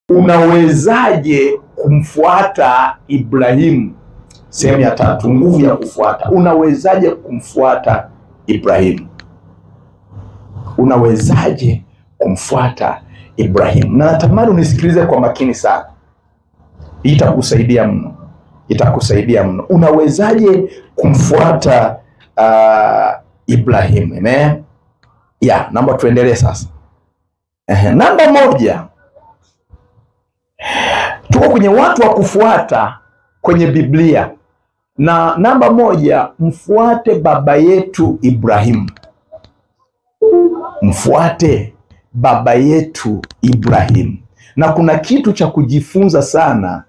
Unawezaje kumfuata Ibrahimu? Sehemu ya 3, nguvu ya kufuata. Unawezaje kumfuata Ibrahimu? Unawezaje kumfuata Ibrahimu? Na natamani unisikilize kwa makini sana. Itakusaidia mno. Itakusaidia mno. Unawezaje kumfuata Ibrahimu? Amen. Namba tuendelee sasa. Namba 1. Tuko kwenye watu wa kufuata kwenye Biblia. Na namba 1, mfuate baba yetu Ibrahimu. Mfuate baba yetu Ibrahimu. Na kuna kitu cha kujifunza sana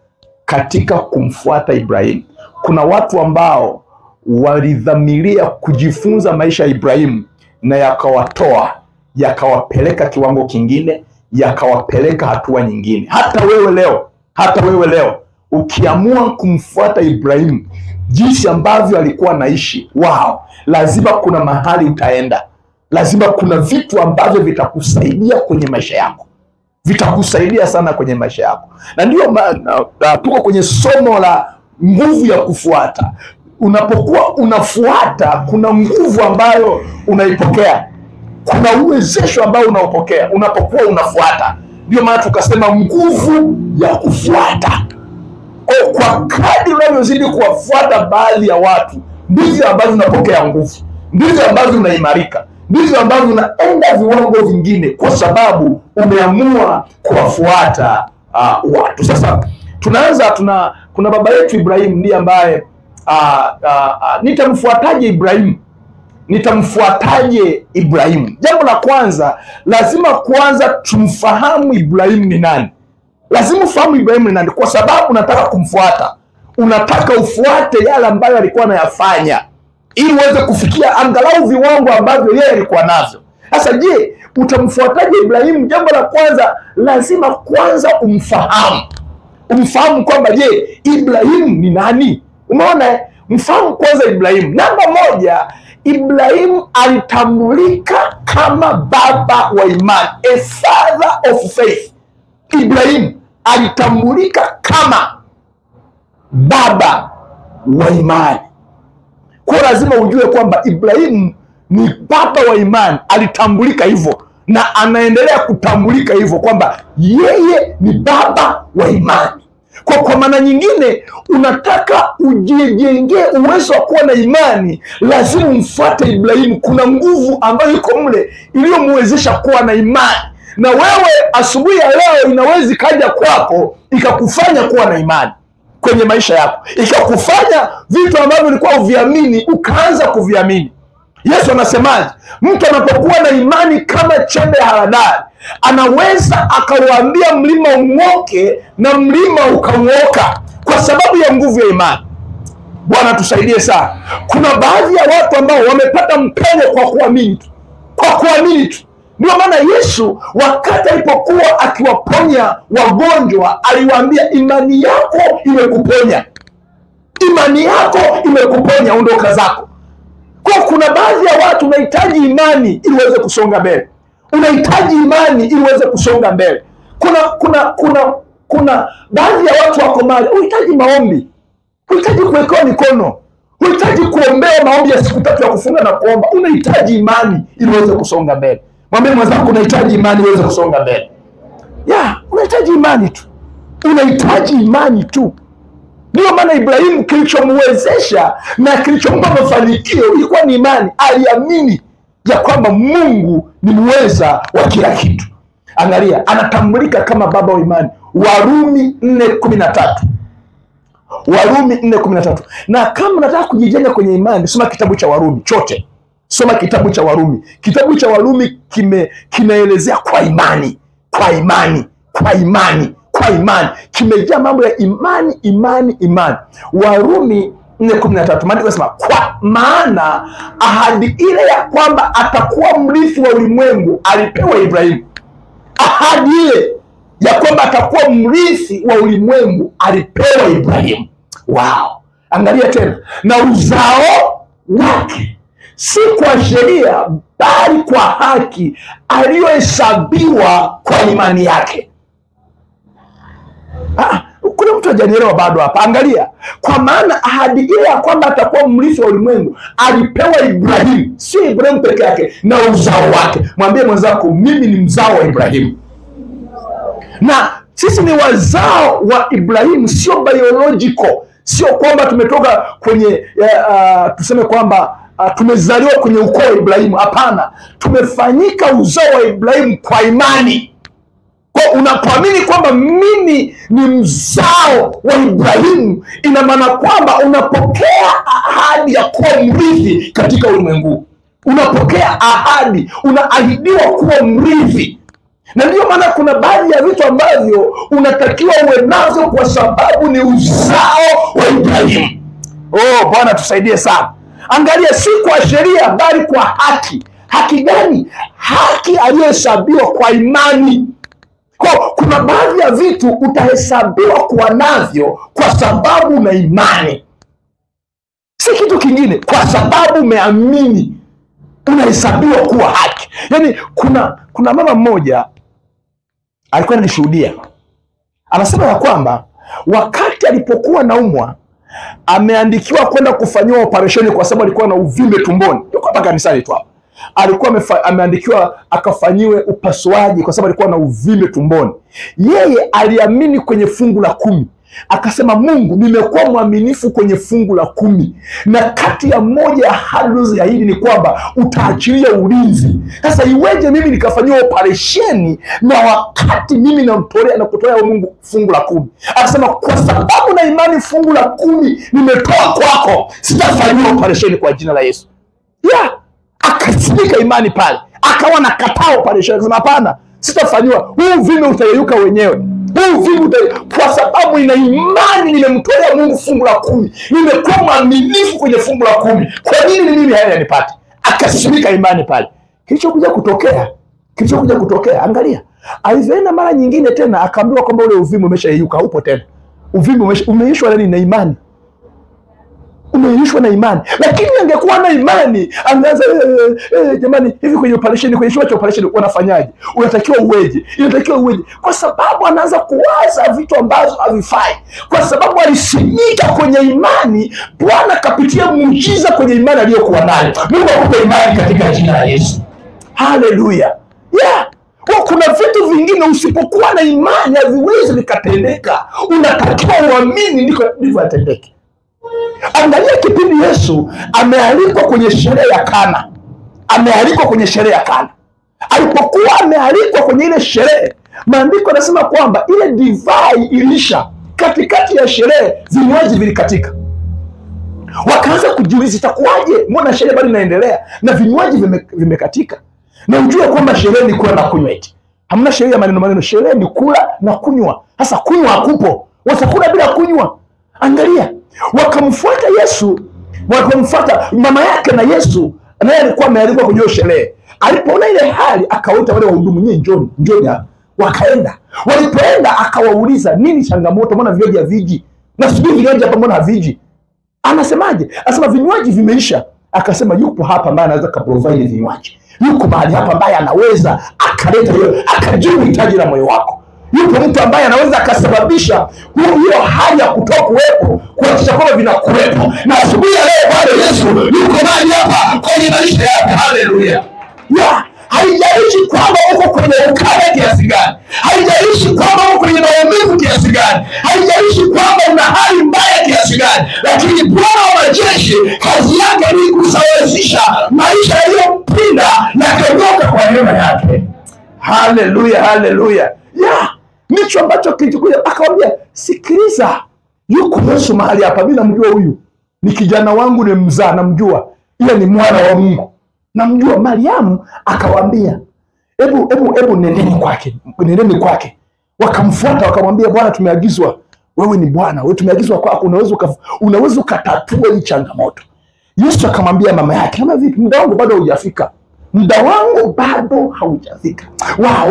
katika kumfuata Ibrahimu. Kuna watu ambao walidhamiria kujifunza maisha ya Ibrahimu na yakawatoa, yakawapeleka kiwango kingine, yakawapeleka hatua nyingine. Hata wewe leo ukiamua kumfuata Ibrahimu jinsi ambavyo alikuwa anaishi, lazima kuna mahali utaenda. Lazima kuna vitu ambavyo vitakusaidia kwenye maisha yako. Vitakusaidia sana kwenye maisha yako. Na ndio maana tuko kwenye somo la nguvu ya kufuata. Unapokuwa unafuata, kuna nguvu ambayo unaipokea. Kuna uwezesho ambao unaopokea unapokuwa unafuata. Ndio maana tukasema nguvu ya kufuata. Kwa kadri unavyozidi kuwafuata baadhi ya watu, ndivyo ambavyo unapokea nguvu, ndivyo ambavyo unaimarika, ndivyo ambavyo unaenda viwango vingine, kwa sababu umeamua kuwafuata watu. Sasa tunaanza, kuna baba yetu Ibrahimu ndiye ambaye nitamfuataje Ibrahimu? Nitamfuataje Ibrahimu? Jambo la kwanza, lazima kwanza tumfahamu Ibrahimu ni nani. Lazima ufahamu Ibrahimu ni nani, kwa sababu unataka kumfuata. Unataka ufuate yale ambayo alikuwa anayafanya, ili uweze kufikia angalau viwango ambavyo yeye alikuwa navyo. Sasa je, utamfuataje Ibrahimu? Jambo la kwanza, lazima kwanza umfahamu. Umfahamu kwamba je, Ibrahimu ni nani? Umeona? Mfahamu kwanza Ibrahimu. Namba 1, Ibrahimu alitambulika kama baba wa imani, a father of faith. Ibrahimu alitambulika kama baba wa imani. Kwa lazima ujue kwamba Ibrahimu ni baba wa imani, alitambulika hivyo na anaendelea kutambulika hivyo kwamba yeye ni baba wa imani. Kwa maana nyingine, unataka ujijengee uwezo wa kuwa na imani, lazima umfuate Ibrahimu. Kuna nguvu ambayo iko mle iliyomwezesha kuwa na imani. Na wewe asubuhi ya leo inaweza kaja kwako ikakufanya kuwa na imani kwenye maisha yako, ikakufanya vitu ambavyo ulikuwa uviamini ukaanza kuviamini. Yesu anasemaje? Mtu anapokuwa na imani kama chembe ya haradali, anaweza akawaambia mlima ung'oke na mlima ukang'oka, kwa sababu ya nguvu ya imani. Bwana tusaidie sana. Kuna baadhi ya watu ambao wamepata mpenyo kwa kuamini tu, Ndio maana Yesu wakati alipokuwa akiwaponya wagonjwa aliwaambia, imani yako imekuponya, imani yako imekuponya, ondoka zako. Kwa kuna baadhi ya watu unahitaji imani ili uweze kusonga mbele. Unahitaji imani ili uweze kusonga mbele. Kuna baadhi ya watu wako mahali unahitaji maombi. Unahitaji kuwekewa mikono. Unahitaji kuombea maombi ya siku 3 ya kufunga na kuomba. Unahitaji imani ili uweze kusonga mbele. Mwambie mwenzako unahitaji imani uweze kusonga mbele. Unahitaji imani tu. Unahitaji imani tu. Ndio maana Ibrahimu kilichomwezesha na kilichompa mafanikio ilikuwa ni imani. Aliamini ya kwamba Mungu ni muweza wa kila kitu. Angalia, anatambulika kama baba wa imani. Warumi 4:13. Warumi 4:13. Na kama unataka kujijenga kwenye imani, soma kitabu cha Warumi chote. Soma kitabu cha Warumi. Kitabu cha Warumi kinaelezea kwa imani. Kimejaa mambo ya imani. Warumi 4:13. Maandiko yanasema, kwa maana ahadi ile ya kwamba atakuwa mrithi wa ulimwengu alipewa Ibrahimu. Ahadi ile ya kwamba atakuwa mrithi wa ulimwengu alipewa Ibrahimu. Angalia tena, na uzao wake si kwa sheria bali kwa haki aliyohesabiwa kwa imani yake. hajanielewa bado hapa. Angalia, kwa maana ahadi ile ya kwamba atakuwa mrithi wa ulimwengu alipewa Ibrahimu, sio Ibrahimu peke yake, na uzao wake. Mwambie mwenzako, mimi ni mzao wa Ibrahimu. Na sisi ni wazao wa Ibrahimu, sio biological, sio kwamba tumetoka kwenye tuseme kwamba tumezaliwa kwenye ukoo wa Ibrahimu. Hapana, tumefanyika uzao wa Ibrahimu kwa imani. Kwa unapoamini kwamba mimi ni mzao wa Ibrahimu, ina maana kwamba unapokea ahadi ya kuwa mrithi katika ulimwengu. Unapokea ahadi, unaahidiwa kuwa mrithi. Na ndio maana kuna baadhi ya vitu ambavyo unatakiwa uwe navyo kwa sababu ni uzao wa Ibrahimu. Oh, Bwana tusaidie sana. Angalia, si kwa sheria bali kwa haki. Haki gani? Haki aliyohesabiwa kwa imani. Kwa kuna baadhi ya vitu utahesabiwa kuwa navyo kwa sababu na imani, si kitu kingine. Kwa sababu umeamini unahesabiwa kuwa haki. Yaani kuna mama mmoja alikuwa ananishuhudia, anasema ya kwamba wakati alipokuwa naumwa ameandikiwa kwenda kufanyiwa operesheni kwa sababu alikuwa na uvimbe tumboni. Yuko hapa kanisani tu hapa. Alikuwa ameandikiwa akafanyiwe upasuaji kwa sababu alikuwa na uvimbe tumboni. Yeye aliamini kwenye fungu la 10. Akasema, Mungu, nimekuwa mwaminifu kwenye fungu la 10. Na kati ya moja ya ahadi ya hili ni kwamba utaachilia ulinzi. Sasa iweje mimi nikafanyiwa operesheni na wakati mimi nakutolea Mungu fungu la 10? Akasema, kwa sababu na imani fungu la 10 nimetoa kwako, sitafanyiwa operesheni kwa jina la Yesu. Akasimika imani pale, akawa na kataa operesheni. Akasema, hapana, sitafanyiwa. Huu uvimbe utayeyuka wenyewe. Kwa sababu ina imani nimemtolea Mungu fungu la 10. Nimekuwa mwaminifu kwenye fungu la 10. Kwa nini mimi haya yanipate? Akasimika imani pale. Kilichokuja kutokea, angalia, alivyoenda mara nyingine tena akaambiwa kwamba ule uvimbe umeshayeyuka, haupo tena. Uvimbe umeishwa na imani. Umeishwa na imani. Lakini angekuwa na imani, angeanza jamani, hivi kwenye operation, kwenye chumba cha operation wanafanyaje? Unatakiwa uweje? Inatakiwa uweje? Kwa sababu anaanza kuwaza vitu ambazo havifai. Kwa sababu alisimika kwenye imani, Bwana kapitia muujiza kwenye imani aliyokuwa nayo. Mungu akupe imani katika jina la Yesu. Haleluya. Kuna vitu vingine usipokuwa na imani haviwezi vikatendeka. Unatakiwa uamini ndivyo atendeke. Angalia kipindi Yesu amealikwa kwenye sherehe ya Kana. Alipokuwa amealikwa kwenye ile sherehe, maandiko yanasema kwamba ile divai ilisha. Katikati ya sherehe vinywaji vilikatika. Wakaanza kujiuliza, itakuwaje? Mbona sherehe bado inaendelea na vinywaji vimekatika? Na ujue kwamba sherehe ni kula na kunywa eti. Hamna sherehe ya maneno. Sherehe ni kula na kunywa. Sasa kunywa hakupo. Watakula bila kunywa. Angalia, wakamfuata Yesu, wakamfuata mama yake na Yesu naye alikuwa amealikwa kwenye sherehe. Alipoona ile hali akawaita wale wahudumu, njoni hapa. Wakaenda. Walipoenda akawauliza, nini changamoto? Mbona vinywaji haviji? Na subiri vinywaji hapa mbona haviji? Anasemaje? Anasema vinywaji vimeisha. Akasema, yupo hapa ambaye anaweza kuprovide vinywaji. Yuko mahali hapa ambaye anaweza akaleta hiyo, akajibu hitaji la moyo wako. Yupo mtu ambaye anaweza akasababisha hiyo hali ya kutoka kuwepo kuhakikisha kwamba vinakuwepo. Na asubuhi ya leo Bwana Yesu yuko mahali hapa kwenye maisha yako. Haleluya. Haijalishi kwamba uko kwenye ukame kiasi gani, haijalishi kwamba uko kwenye maumivu kiasi gani, haijalishi kwamba una hali mbaya kiasi gani, lakini Bwana wa majeshi kazi yake ni kusawazisha maisha yaliyopinda na kuondoka kwa neema yake. Haleluya. Ndicho ambacho kilichokuja. Akamwambia, sikiliza, yuko Yesu mahali hapa, mimi namjua huyu. Ni kijana wangu, nimemzaa, namjua. Yeye ni mwana wa Mungu. Namjua. Mariamu akawaambia, hebu nendeni kwake. Wakamfuata wakamwambia, Bwana, tumeagizwa, wewe ni Bwana, wewe tumeagizwa kwako, unaweza ukatatua hii changamoto. Yesu akamwambia mama yake, kama vipi? Muda wangu bado haujafika.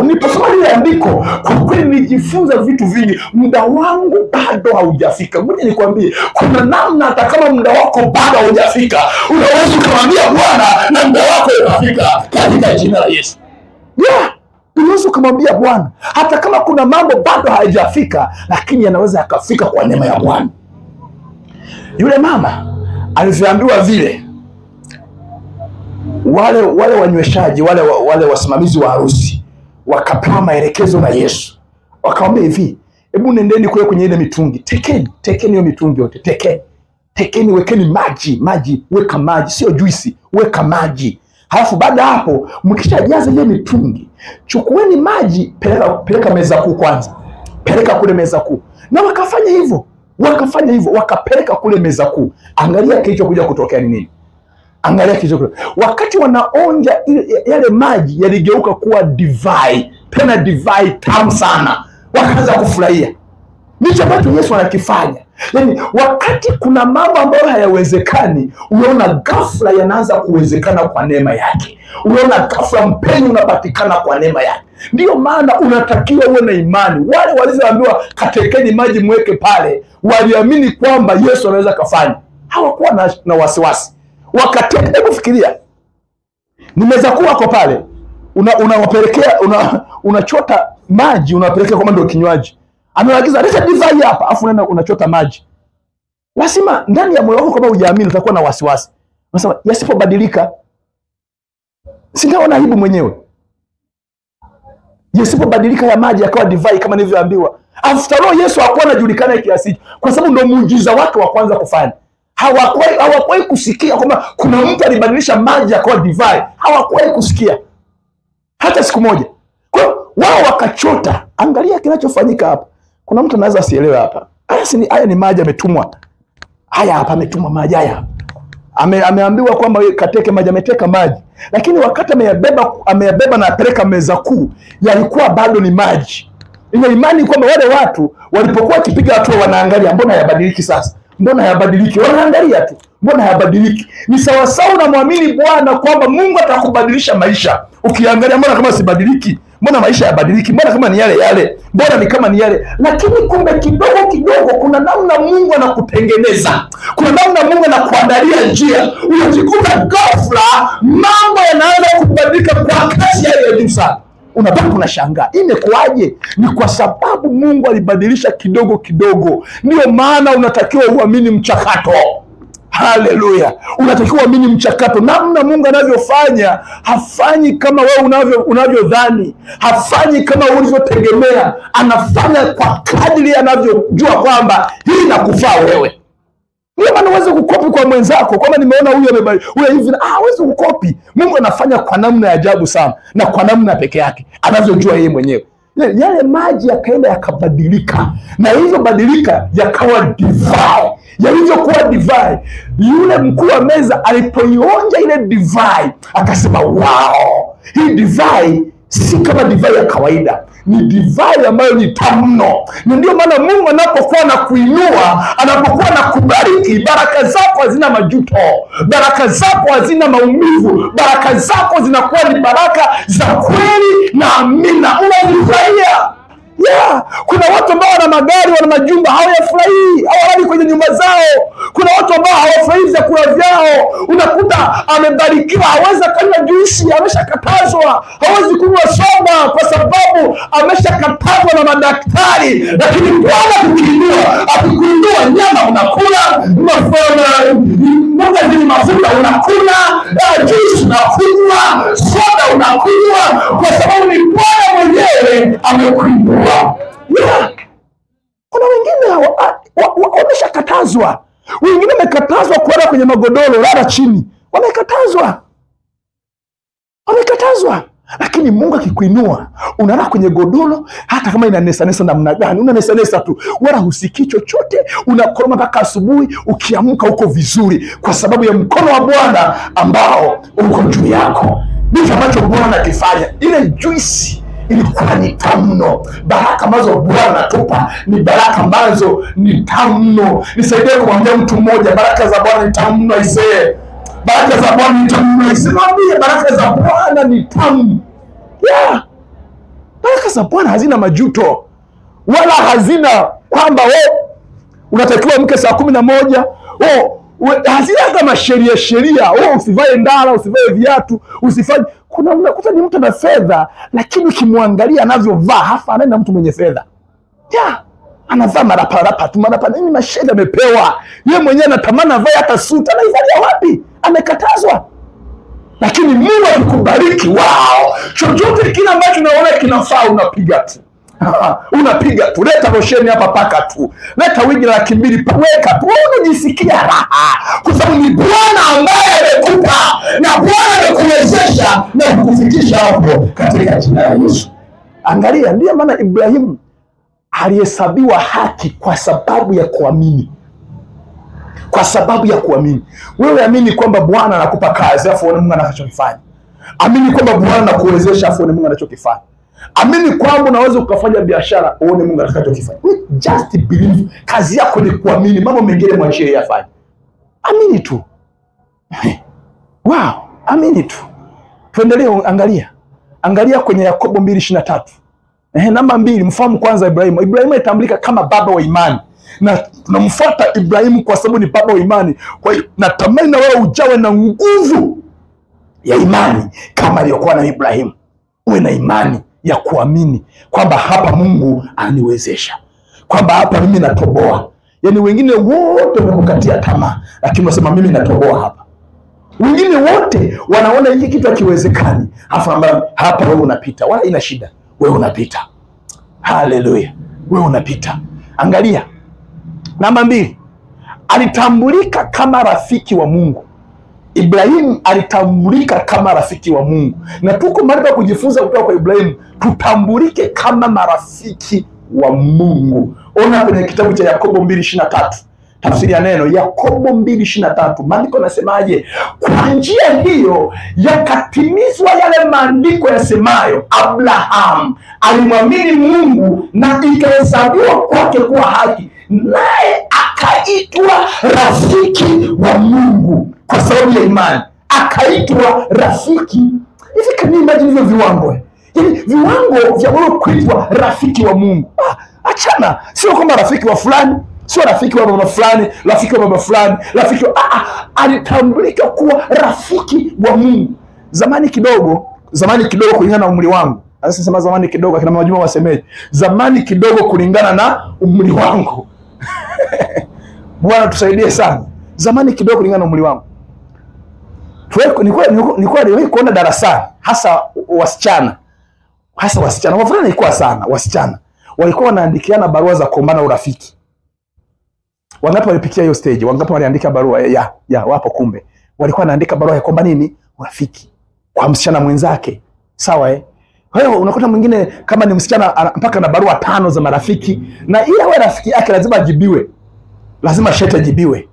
Niliposoma ile andiko kwa kweli nijifunza vitu vingi. Muda wangu bado haujafika. Ngoja nikwambie, kuna namna hata kama muda wako bado haujafika, unaweza kumwambia Bwana na muda wako utafika katika jina la Yesu. unaweza kumwambia Bwana, hata kama kuna mambo bado hayajafika, lakini yanaweza yakafika kwa neema ya Bwana. Yule mama alivyoambiwa vile, wale wanyweshaji, wale wasimamizi wa harusi wakapewa maelekezo na Yesu. Wakamwambia hivi, hebu nendeni kule kwenye ile mitungi, tekeni hiyo mitungi yote, tekeni, wekeni maji, weka maji, sio juisi, weka maji. Halafu baada hapo mkishajaza ile mitungi, chukueni maji, peleka meza kuu kwanza. Peleka kule meza kuu. Na wakafanya hivyo, wakapeleka kule meza kuu. Angalia kilichokuja kutokea ni nini? Angalia kilichokuja. Wakati wanaonja yale maji yaligeuka kuwa divai, tena divai tamu sana. Wakaanza kufurahia. Ndicho ambacho Yesu anakifanya. Yaani wakati kuna mambo ambayo hayawezekani, unaona ghafla yanaanza kuwezekana kwa neema yake. Unaona ghafla mpenyo unapatikana kwa neema yake. Ndiyo maana unatakiwa uwe na imani. Wale walioambiwa katekeni maji mweke pale, waliamini kwamba Yesu anaweza kufanya. Hawakuwa na wasiwasi. Wakateka. Hebu fikiria. Nimeweza kuwa kwa pale. Unawapelekea unachota maji, unawapelekea kama ndio kinywaji. Ameagiza leta divai hapa, afu unaenda unachota maji. Lazima ndani ya moyo wako kama hujaamini utakuwa na wasiwasi. Unasema yasipobadilika, singaona aibu mwenyewe. Yasipobadilika ya maji yakawa divai kama nilivyoambiwa. After all Yesu hakuwa anajulikana kiasi hicho, kwa sababu ndio muujiza wake wa kwanza kufanya. Hawakuwahi kusikia kwamba kuna mtu alibadilisha maji yakawa divai. Hawakuwahi kusikia hata siku moja. Kwa hiyo wao wakachota. Angalia kinachofanyika hapa. Kuna mtu anaweza asielewe hapa. Haya ni maji ametumwa. Haya hapa ametumwa maji haya. Ameambiwa kwamba kateke maji, ameteka maji. Lakini wakati ameyabeba na apeleka meza kuu, yalikuwa bado ni maji. Ina imani kwamba wale watu walipokuwa wakipiga hatua wanaangalia, mbona hayabadiliki sasa? Mbona hayabadiliki? Wanaangalia tu. Mbona hayabadiliki? Ni sawa sawa na muamini Bwana kwamba Mungu atakubadilisha maisha. Ukiangalia mbona kama sibadiliki? Mbona maisha yabadiliki? Mbona kama ni yale? Mbona ni kama ni yale? Lakini kumbe kidogo kuna namna Mungu anakutengeneza. Kuna namna Mungu anakuandalia njia. Unajikuta ghafla mambo yanaanza kubadilika kwa kasi ya juu sana. Unabaki unashangaa. Imekuaje? Ni kwa sababu Mungu alibadilisha kidogo. Ndio maana unatakiwa uamini mchakato. Haleluya. Unatakiwa uamini mchakato. Namna Mungu anavyofanya, hafanyi kama wewe unavyodhani. Hafanyi kama ulivyotegemea. Anafanya kwa kadri anavyojua kwamba hii inakufaa wewe. Ndio maana uweze kukopi kwa mwenzako. Kama nimeona huyu hivi, hawezi kukopi. Mungu anafanya kwa namna ya ajabu sana na kwa namna peke yake anavyojua yeye mwenyewe. Yale maji yakaenda yakabadilika, na hivyo badilika yakawa divai. Yalivyokuwa divai, yule mkuu wa meza alipoionja ile divai akasema, wow, hii divai si kama divai ya kawaida, ni divai ambayo ni tamu mno. Ndio maana Mungu anapokuwa na kuinua, anapokuwa na kubariki, baraka zako hazina majuto, baraka zako hazina maumivu, baraka zako zinakuwa ni baraka za kweli na amina. Unafurahia. Kuna watu ambao wana magari, wana majumba, hawayafurahii, hawalali kwenye nyumba zao. Kuna watu ambao hawafurahii vyakula vyao. Unakuta amebarikiwa, hawezi kunywa juisi, ameshakatazwa, hawezi kunywa soda kwa sababu ameshakatazwa na madaktari. Lakini Bwana akikuinua, nyama unakula, mboga zenye mafuta unakula, juisi unakunywa, soda unakunywa, kwa sababu ni Bwana mwenyewe amekuinua. Kuna wengine wameshakatazwa. Wengine wamekatazwa kulala kwenye magodoro, lala chini. Wamekatazwa. Lakini Mungu akikuinua, unalala kwenye godoro, hata kama inanesa namna gani, unanesa tu, wala husikii chochote, unakoroma mpaka asubuhi, ukiamka uko vizuri kwa sababu ya mkono wa Bwana ambao uko juu yako. Ndicho ambacho Bwana akifanya. Ile juisi ilikuwa ni tamu mno. Baraka ambazo Bwana anatupa ni baraka ambazo ni tamu mno. Nisaidie kumwambia mtu mmoja, baraka za Bwana ni tamu mno isee. Baraka za Bwana ni tamu mno isee. Mwambie baraka za Bwana ni tamu. Baraka za Bwana hazina majuto. Wala hazina kwamba unatakiwa mke saa 11. Hazina kama sheria. Usivae ndala, usivae viatu, usifanye. kuna unakuta ni mtu na fedha, lakini ukimwangalia anavyovaa hafa anaenda mtu mwenye fedha. Anavaa marapa tu, marapa nini, masheda amepewa. Yeye mwenyewe anatamani avae hata suti, anaivalia wapi? Amekatazwa. Lakini Mungu akikubariki, wow, chochote kile ambacho unaona kinafaa unapiga tu. Unapiga tu, leta rosheni hapa paka tu, leta wigi la 200 paweka tu, unajisikia raha, kwa sababu ni Bwana ambaye amekupa na Bwana amekuwezesha na kukufikisha hapo katika jina la Yesu. Angalia, ndiyo maana Ibrahimu alihesabiwa haki kwa sababu ya kuamini. Kwa sababu ya kuamini. Wewe amini kwamba Bwana anakupa kazi afu uone Mungu anachokifanya. Amini kwamba Bwana anakuwezesha afu uone Mungu anachokifanya. Amini kwamba unaweza ukafanya biashara uone Mungu anachokifanya. Just believe. Kazi yako ni kuamini, mambo mengine mwachie yeye afanye. Amini tu. Wow, amini tu. Tuendelee, angalia kwenye Yakobo 2:23. Namba 2, mfahamu kwanza Ibrahimu. Ibrahimu alitambulika kama baba wa imani. Na tunamfuata Ibrahimu kwa sababu ni baba wa imani. Kwa hiyo natamani na wewe ujawe na nguvu ya imani kama aliyokuwa na Ibrahimu. Uwe na imani ya kuamini kwamba hapa Mungu aniwezesha, kwamba hapa mimi natoboa. Yaani wengine wote wamekukatia tamaa, lakini unasema mimi natoboa hapa. Wengine wote wanaona hiki kitu hakiwezekani, hapa wewe unapita, wala ina shida. Wewe unapita. Haleluya. Wewe unapita. Angalia. Namba 2. Alitambulika kama rafiki wa Mungu. Ibrahimu alitambulika kama rafiki wa Mungu. Na tuko mahali pa kujifunza kutoka kwa Ibrahimu, tutambulike kama marafiki wa Mungu. Ona kwenye kitabu cha Yakobo 2:23. Tafsiri ya neno Yakobo 2:23. Maandiko yanasemaje? Kwa njia hiyo yakatimizwa yale maandiko yasemayo, Abraham alimwamini Mungu na ikahesabiwa kwake kuwa haki, naye akaitwa rafiki wa Mungu. Kwa sababu ya imani akaitwa rafiki. Hivi can you imagine hivyo viwango? Yaani viwango vya wewe kuitwa rafiki wa Mungu. Achana, sio kama rafiki wa fulani, sio rafiki wa mama fulani, rafiki wa baba fulani, rafiki wa alitambulika kuwa rafiki wa Mungu. Zamani kidogo kulingana na umri wangu. Sasa sema zamani kidogo, akina Mama Juma wasemeje? Zamani kidogo kulingana na umri wangu. Bwana tusaidie sana. Zamani kidogo kulingana na umri wangu. Nilikuwa kuona darasani, hasa wasichana. Wavulana ilikuwa sana, wasichana walikuwa wanaandikiana barua za kuombana urafiki. Wangapi walipitia hiyo stage? Wangapi waliandika barua wapo? Kumbe walikuwa wanaandika barua ya kuomba nini? Urafiki kwa msichana mwenzake. Sawa Kwa hiyo unakuta mwingine kama ni msichana mpaka na barua 5 za marafiki, na ili awe rafiki yake lazima ajibiwe. Lazima shete ajibiwe.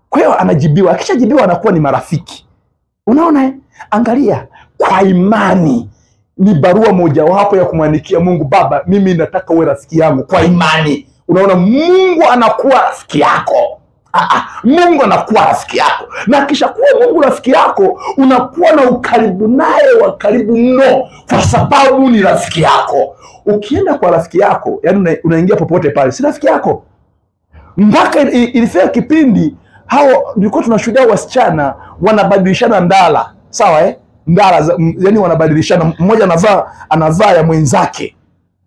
Kwa hiyo anajibiwa, akishajibiwa anakuwa ni marafiki. Unaona Angalia, kwa imani ni barua moja wapo ya kumwandikia Mungu, Baba mimi nataka uwe rafiki yangu. Kwa imani. Unaona Mungu anakuwa rafiki yako. Mungu anakuwa rafiki yako. Na kisha kuwa Mungu rafiki yako, unakuwa na ukaribu naye wa karibu mno, kwa sababu ni rafiki yako. Ukienda kwa rafiki yako, yani unaingia popote pale, si rafiki yako. Mpaka ilifika kipindi hao nilikuwa tunashuhudia wasichana wanabadilishana ndala. Sawa ndala, yani wanabadilishana, mmoja anavaa ya mwenzake,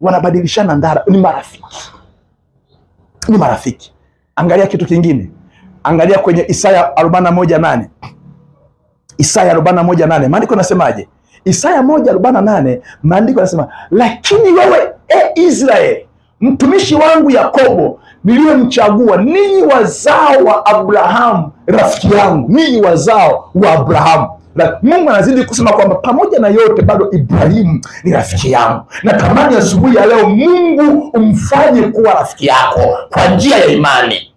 wanabadilishana ndala. Ni marafiki. Angalia kitu kingine. Angalia kwenye Isaya 41:8. Isaya 41:8. Maandiko yanasemaje? Isaya 1:48. Maandiko yanasema, lakini wewe Israeli, mtumishi wangu Yakobo niliyemchagua, ninyi wazao wa Abrahamu rafiki yangu. Ninyi wazao wa Abrahamu. Mungu anazidi kusema kwamba pamoja na yote bado Ibrahimu ni rafiki yangu. Na tamani asubuhi ya leo Mungu umfanye kuwa rafiki yako kwa njia ya imani.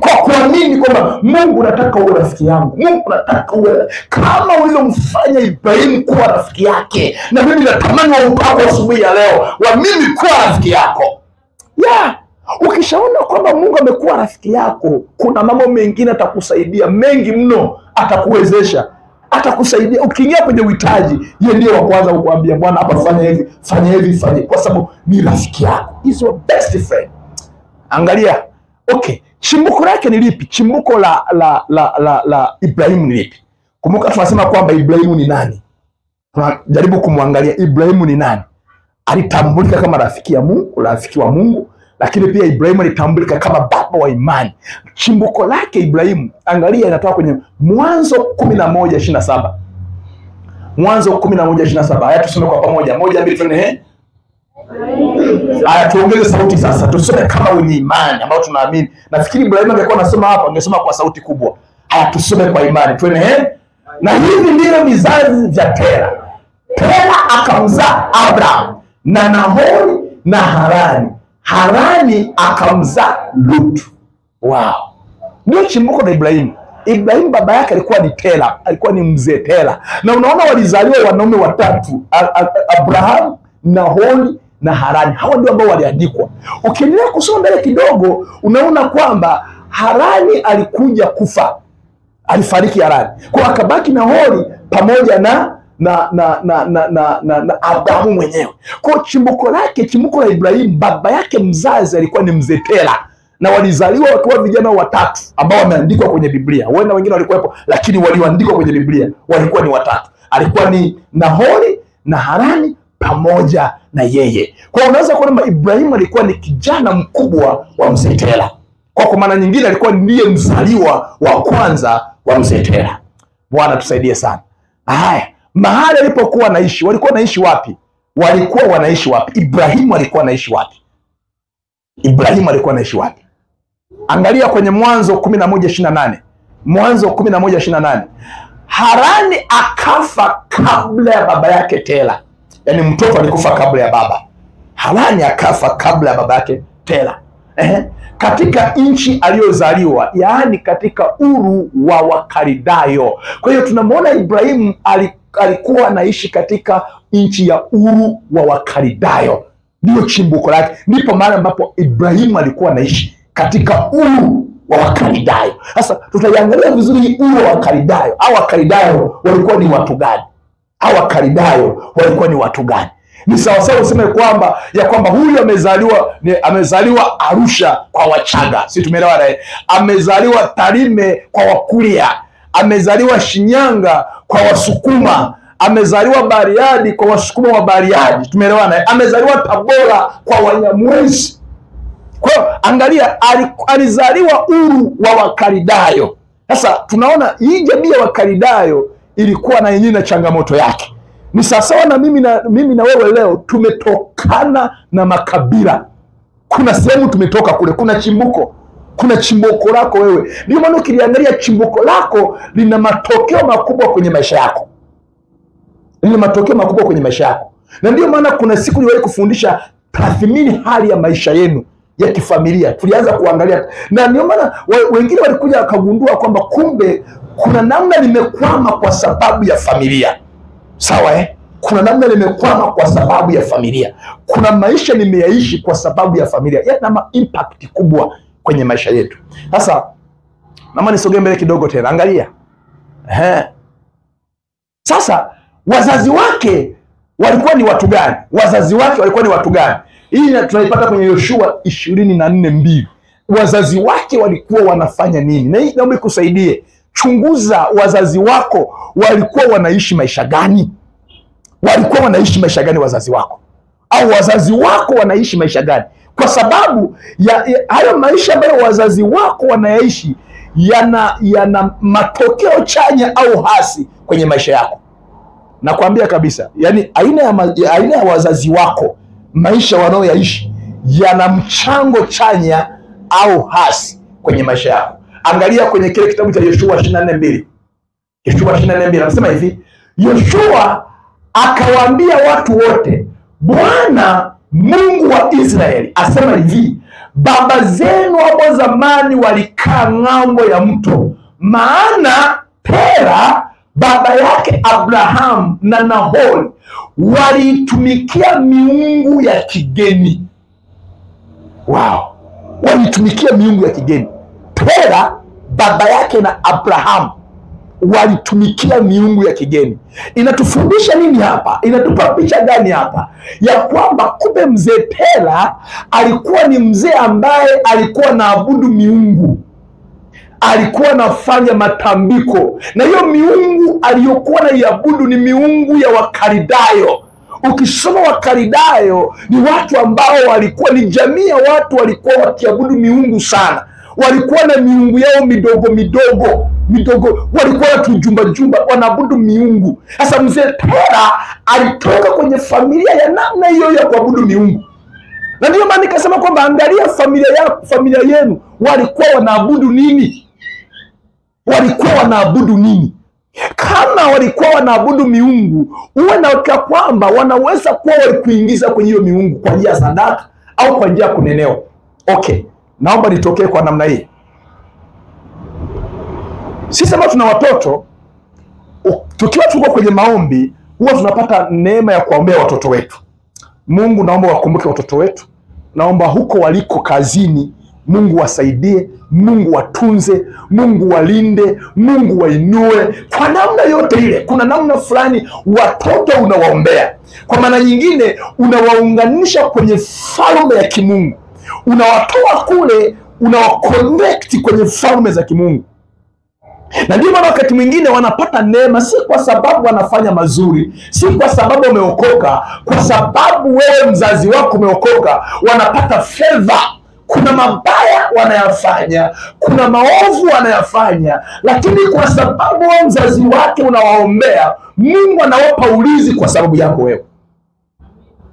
Kwa kuamini kwamba Mungu nataka uwe rafiki yangu. Mungu nataka uwe kama ulivyomfanya Ibrahimu kuwa rafiki yake. Na mimi natamani wa upako asubuhi ya leo wa mimi kuwa rafiki yako. Ukishaona kwamba Mungu amekuwa rafiki yako, kuna mambo mengine atakusaidia, mengi mno atakuwezesha. Atakusaidia ukiingia kwenye uhitaji, yeye ndiye wa kwanza kukuambia, Bwana hapa fanya hivi, kwa sababu ni rafiki yako. He's your best friend. Angalia. Chimbuko lake ni lipi? Chimbuko la Ibrahimu ni lipi? Kumbuka tunasema kwamba Ibrahimu ni nani? tunajaribu kumwangalia Ibrahimu ni nani. Alitambulika kama rafiki wa Mungu, lakini pia Ibrahimu alitambulika kama baba wa imani. Chimbuko lake Ibrahimu, angalia, inatoka kwenye Mwanzo 11:27. Mwanzo 11:27. Haya tusome kwa pamoja. 1 2 3. Haya tuongeze sauti sasa. Tusome kama wenye imani ambao tunaamini. Nafikiri Ibrahimu angekuwa anasema hapa, angesema kwa sauti kubwa. Haya tusome kwa imani. Twende. Na hivi ndivyo vizazi vya Tera. Tera akamzaa Abraham na Nahori na Harani. Harani akamzaa Lutu. Wow. Ndio chimbuko la Ibrahimu. Ibrahimu baba yake alikuwa ni Tera, alikuwa ni mzee Tera. Na unaona walizaliwa wanaume watatu, Abraham, Nahori na Harani. Hawa ndio ambao waliandikwa. Ukiendelea kusoma mbele kidogo, unaona kwamba Harani alikuja kufa. Alifariki Harani. Kwa akabaki Nahori pamoja na Abrahamu mwenyewe. Kwa chimbuko la Ibrahimu, baba yake mzazi alikuwa ni mzee Tera, na walizaliwa wakiwa vijana watatu ambao wameandikwa kwenye Biblia. Wenda wengine walikuwepo, lakini walioandikwa kwenye Biblia walikuwa ni watatu. Alikuwa ni Nahori na Harani pamoja na yeye. Kwa unaweza kuona Ibrahimu alikuwa ni kijana mkubwa wa mzee Tera. Kwa maana nyingine alikuwa ndiye mzaliwa wa kwanza wa mzee Tera. Bwana tusaidie sana. Haya, mahali alipokuwa anaishi, walikuwa wanaishi wapi? Ibrahimu alikuwa anaishi wapi? Angalia kwenye Mwanzo 11:28. Mwanzo 11:28. Harani akafa kabla ya baba yake Tera. Yaani mtoto alikufa kabla ya baba. Harani akafa kabla ya baba yake Tera. Katika nchi aliyozaliwa, yaani katika Uru wa Wakalidayo. Kwa hiyo tunamwona Ibrahimu alikuwa anaishi katika nchi ya Uru wa Wakalidayo. Ndio chimbuko lake. Ndipo mahali ambapo Ibrahimu alikuwa anaishi, katika Uru wa Wakalidayo. Sasa tutaiangalia vizuri Uru wa Wakalidayo. Hao Wakalidayo walikuwa ni watu gani? Ni sawasawa useme kwamba huyu amezaliwa Arusha kwa Wachaga, si tumeelewa? Amezaliwa Tarime kwa Wakuria, amezaliwa Shinyanga kwa Wasukuma, amezaliwa Bariadi kwa Wasukuma wa Bariadi, tumeelewa? Amezaliwa Tabora kwa Wanyamwezi. Kwa hiyo angalia, alizaliwa Uru wa Wakalidayo. Sasa tunaona hii jamii ya Wakalidayo ilikuwa na yenyewe na changamoto yake. Ni sawasawa na mimi na wewe leo tumetokana na makabila. Kuna sehemu tumetoka kule, kuna chimbuko lako wewe. Ndio maana ukiliangalia chimbuko lako lina matokeo makubwa kwenye maisha yako. Na ndio maana kuna siku niliwahi kufundisha tathmini hali ya maisha yenu ya kifamilia. Tulianza kuangalia, na ndio maana wengine walikuja wakagundua kwamba kumbe kuna namna nimekwama kwa sababu ya familia. Sawa Kuna namna nimekwama kwa sababu ya familia. Kuna maisha nimeyaishi kwa sababu ya familia. Yana impact kubwa kwenye maisha yetu. Sasa naomba nisogee mbele kidogo tena. Angalia. Sasa wazazi wake walikuwa ni watu gani? Hii tunaipata kwenye Yoshua 24:2. Wazazi wake walikuwa wanafanya nini? Na hii naomba ikusaidie. Chunguza wazazi wako walikuwa wanaishi maisha gani? Wazazi wako? Au wazazi wako wanaishi maisha gani? Kwa sababu ya hayo maisha ambayo wazazi wako wanayaishi yana matokeo chanya au hasi kwenye maisha yako. Nakwambia kabisa, yani aina ya wazazi wako, maisha wanaoyaishi yana mchango chanya au hasi kwenye maisha yako. Angalia kwenye kile kitabu cha Yoshua 24:2. Yoshua 24:2 anasema hivi, Yoshua akawaambia watu wote, Bwana Mungu wa Israeli asema hivi, baba zenu hapo zamani walikaa ng'ambo ya mto, maana Tera baba yake Abraham na Nahori walitumikia miungu ya kigeni. Wow, walitumikia miungu ya kigeni. Tera baba yake na Abraham walitumikia miungu ya kigeni. Inatufundisha nini hapa? Inatupa picha gani hapa? Ya kwamba kumbe mzee Tera alikuwa ni mzee ambaye alikuwa naabudu miungu. alikuwa anafanya matambiko, na hiyo miungu aliyokuwa anaiabudu ni miungu ya Wakaridayo. Ukisoma Wakaridayo ni watu ambao walikuwa ni jamii ya watu walikuwa wakiabudu miungu sana. Walikuwa na miungu yao midogo, walikuwa na tujumba, wanaabudu miungu. Sasa mzee Tera alitoka kwenye familia ya namna hiyo ya kuabudu miungu, na ndio maana nikasema kwamba angalia familia yenu walikuwa wanaabudu nini? Walikuwa wanaabudu nini? Kama walikuwa wanaabudu miungu, uwe na hakika kwamba wanaweza kuwa walikuingiza kwenye hiyo miungu kwa njia ya sadaka au kwa njia ya kunenewa. Okay, naomba nitokee kwa namna hii. Sisi ambao tuna watoto, tukiwa tuko kwenye maombi, huwa tunapata neema ya kuombea watoto wetu. Mungu, naomba wakumbuke watoto wetu. Naomba huko waliko kazini, Mungu wasaidie, Mungu watunze, Mungu walinde, Mungu wainue kwa namna yote ile. Kuna namna fulani watoto unawaombea. Kwa maana nyingine unawaunganisha kwenye falme ya kimungu. Unawatoa kule, unawaconnect kwenye falme za kimungu. Na ndio maana wakati mwingine wanapata neema, si kwa sababu wanafanya mazuri, si kwa sababu wameokoka, kwa sababu wewe mzazi wako umeokoka, wanapata favor. Kuna mabaya wanayafanya, kuna maovu wanayafanya, lakini kwa sababu wewe mzazi wake unawaombea, Mungu anawapa ulinzi kwa sababu yako wewe.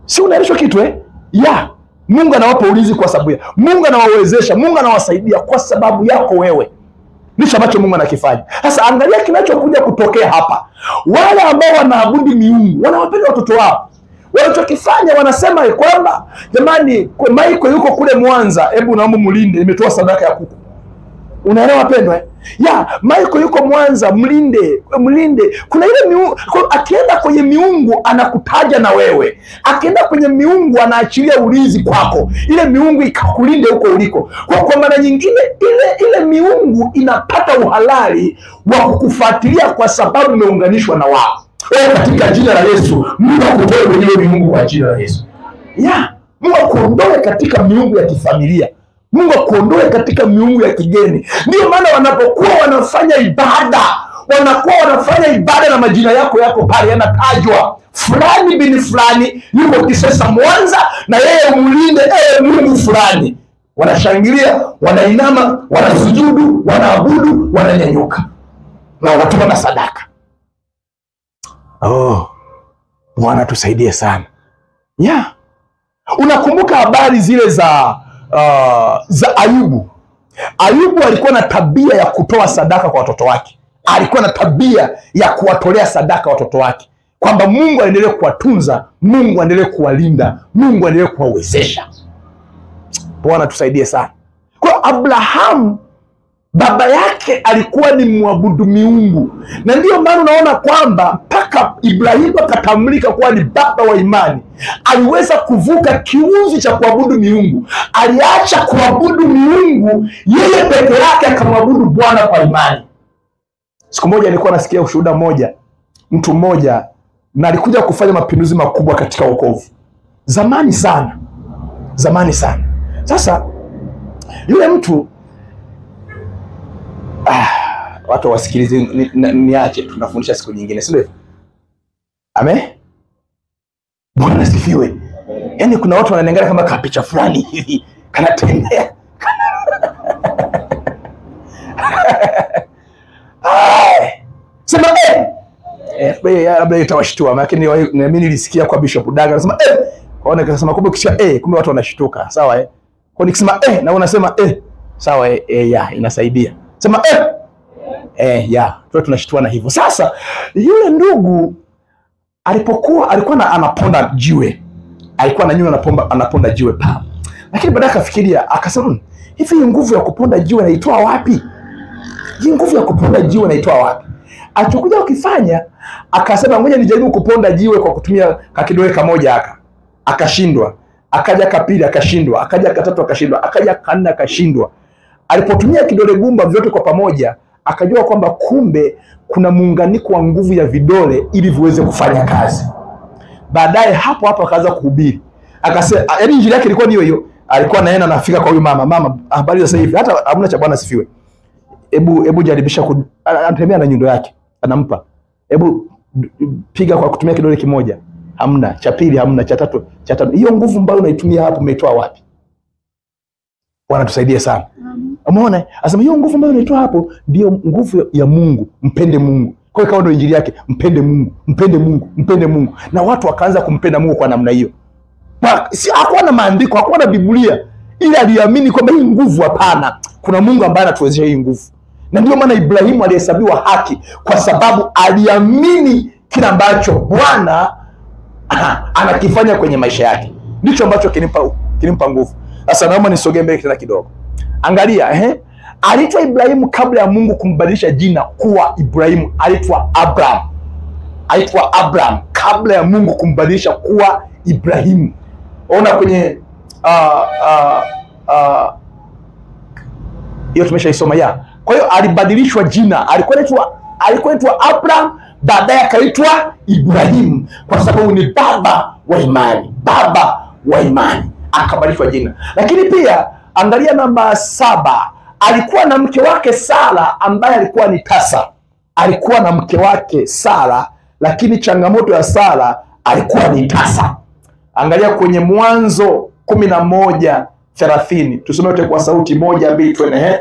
Si unaelewa kitu ya Mungu anawapa ulinzi kwa sababu yako. Mungu anawawezesha, Mungu anawasaidia kwa sababu yako wewe. Ndicho ambacho Mungu anakifanya. Sasa angalia kinachokuja kutokea hapa. Wale ambao wanaabudu miungu, wanawapenda watoto wao. Wanachokifanya wanasema kwamba jamani, Michael yuko kule Mwanza, hebu naomba mlinde, nimetoa sadaka ya kuku. Unaelewa pendwa? Michael yuko Mwanza, mlinde. Kuna ile miungu, akienda kwenye miungu anakutaja na wewe. Akienda kwenye miungu anaachilia ulinzi kwako. Ile miungu ikakulinde huko uliko. Kwa maana nyingine ile miungu inapata uhalali wa kukufuatilia kwa sababu umeunganishwa na wao. Katika jina la Yesu, Mungu akutoe kwenye miungu kwa jina la Yesu. Mungu akuondoe katika miungu ya kifamilia. Mungu akuondoe katika miungu ya kigeni. Ndio maana wanapokuwa wanafanya ibada, na majina yako pale yanatajwa. Fulani bin fulani yuko Kisesa Mwanza, na yeye mulinde Mungu fulani. Wanashangilia, wanainama, wanasujudu, wanaabudu, wananyanyuka. Na wanatoa na sadaka. Bwana tusaidie sana. Unakumbuka habari zile za Ayubu. Ayubu alikuwa na tabia ya kutoa sadaka kwa watoto wake. Alikuwa na tabia ya kuwatolea sadaka watoto wake, kwamba Mungu aendelee kuwatunza, Mungu aendelee kuwalinda, Mungu aendelee kuwawezesha. Bwana tusaidie sana. Kwa Abrahamu, baba yake alikuwa ni mwabudu miungu, na ndiyo maana unaona kwamba mpaka Ibrahimu akatambulika kuwa ni baba wa imani. Aliweza kuvuka kiunzi cha kuabudu miungu. Aliacha kuabudu miungu, yeye peke yake akamwabudu Bwana kwa imani. Siku moja nilikuwa nasikia ushuhuda mmoja, mtu mmoja, na alikuja kufanya mapinduzi makubwa katika wokovu. Zamani sana. Sasa yule mtu, watu wasikilize, niache tunafundisha siku nyingine, si ndio? Amen. Bwana asifiwe. Yaani kuna watu wananiangalia kama kapicha fulani hivi kanatembea. Sema labda itawashtua, lakini mimi nilisikia kwa Bishop Daga anasema kwaona, akasema kumbe kisha kumbe watu wanashtuka. Sawa kwa nikisema na unasema sawa inasaidia. Sema tunashtua na hivyo. Sasa yule ndugu alikuwa anaponda jiwe. Alikuwa anaponda jiwe pa. Lakini baadaye akafikiria, akasema hivi nguvu ya kuponda jiwe naitoa wapi? Alichokuja ukifanya, akasema ngoja nijaribu kuponda jiwe kwa kutumia kakidole kamoja akashindwa. Akaja kapili akashindwa, akaja katatu akashindwa, akaja kanne akashindwa. Alipotumia kidole gumba vyote kwa pamoja, akajua kwamba kumbe kuna muunganiko wa nguvu ya vidole ili viweze kufanya kazi. Baadaye hapo akaanza kuhubiri. Akasema yaani injili yake ilikuwa hiyo. Alikuwa anaenda nafika kwa huyu mama, habari za sasa hivi, hata hamna cha Bwana sifiwe. Hebu jaribisha anatembea na nyundo yake, anampa. Hebu piga kwa kutumia kidole kimoja. Hamna. Cha pili hamna. Cha tatu, cha tano. Hiyo nguvu ambayo unaitumia hapo umeitoa wapi? Bwana tusaidie sana. Umeona? Asema hiyo nguvu ambayo unaitoa hapo ndio nguvu ya Mungu. Mpende Mungu. Kwa hiyo ndio injili yake, mpende Mungu, mpende Mungu, mpende Mungu. Na watu wakaanza kumpenda Mungu kwa namna hiyo. Si hakuwa na maandiko, hakuwa na Biblia, ili aliamini kwamba hii nguvu, hapana, kuna Mungu ambaye anatuwezesha hii nguvu. Na ndio maana Ibrahimu alihesabiwa haki kwa sababu aliamini kila ambacho Bwana anakifanya kwenye maisha yake. Ndicho ambacho kinimpa nguvu. Sasa naomba nisogee mbele tena kidogo. Angalia, aliitwa Ibrahimu kabla ya Mungu kumbadilisha jina kuwa Ibrahimu. Aliitwa Abraham. Aliitwa Abraham kabla ya Mungu kumbadilisha kuwa Ibrahimu. Ona kwenye hiyo tumeshaisoma ya. Kwa hiyo alibadilishwa jina. Alikuwa anaitwa Abraham, baadaye akaitwa Ibrahimu kwa sababu ni baba wa imani. Baba wa imani. Akabadilishwa jina. Lakini pia angalia namba 7. Alikuwa na mke wake Sara ambaye alikuwa ni tasa. Alikuwa na mke wake Sara, lakini changamoto ya Sara alikuwa ni tasa. Angalia kwenye Mwanzo 11:30. Tusome wote kwa sauti 1, 2, twende.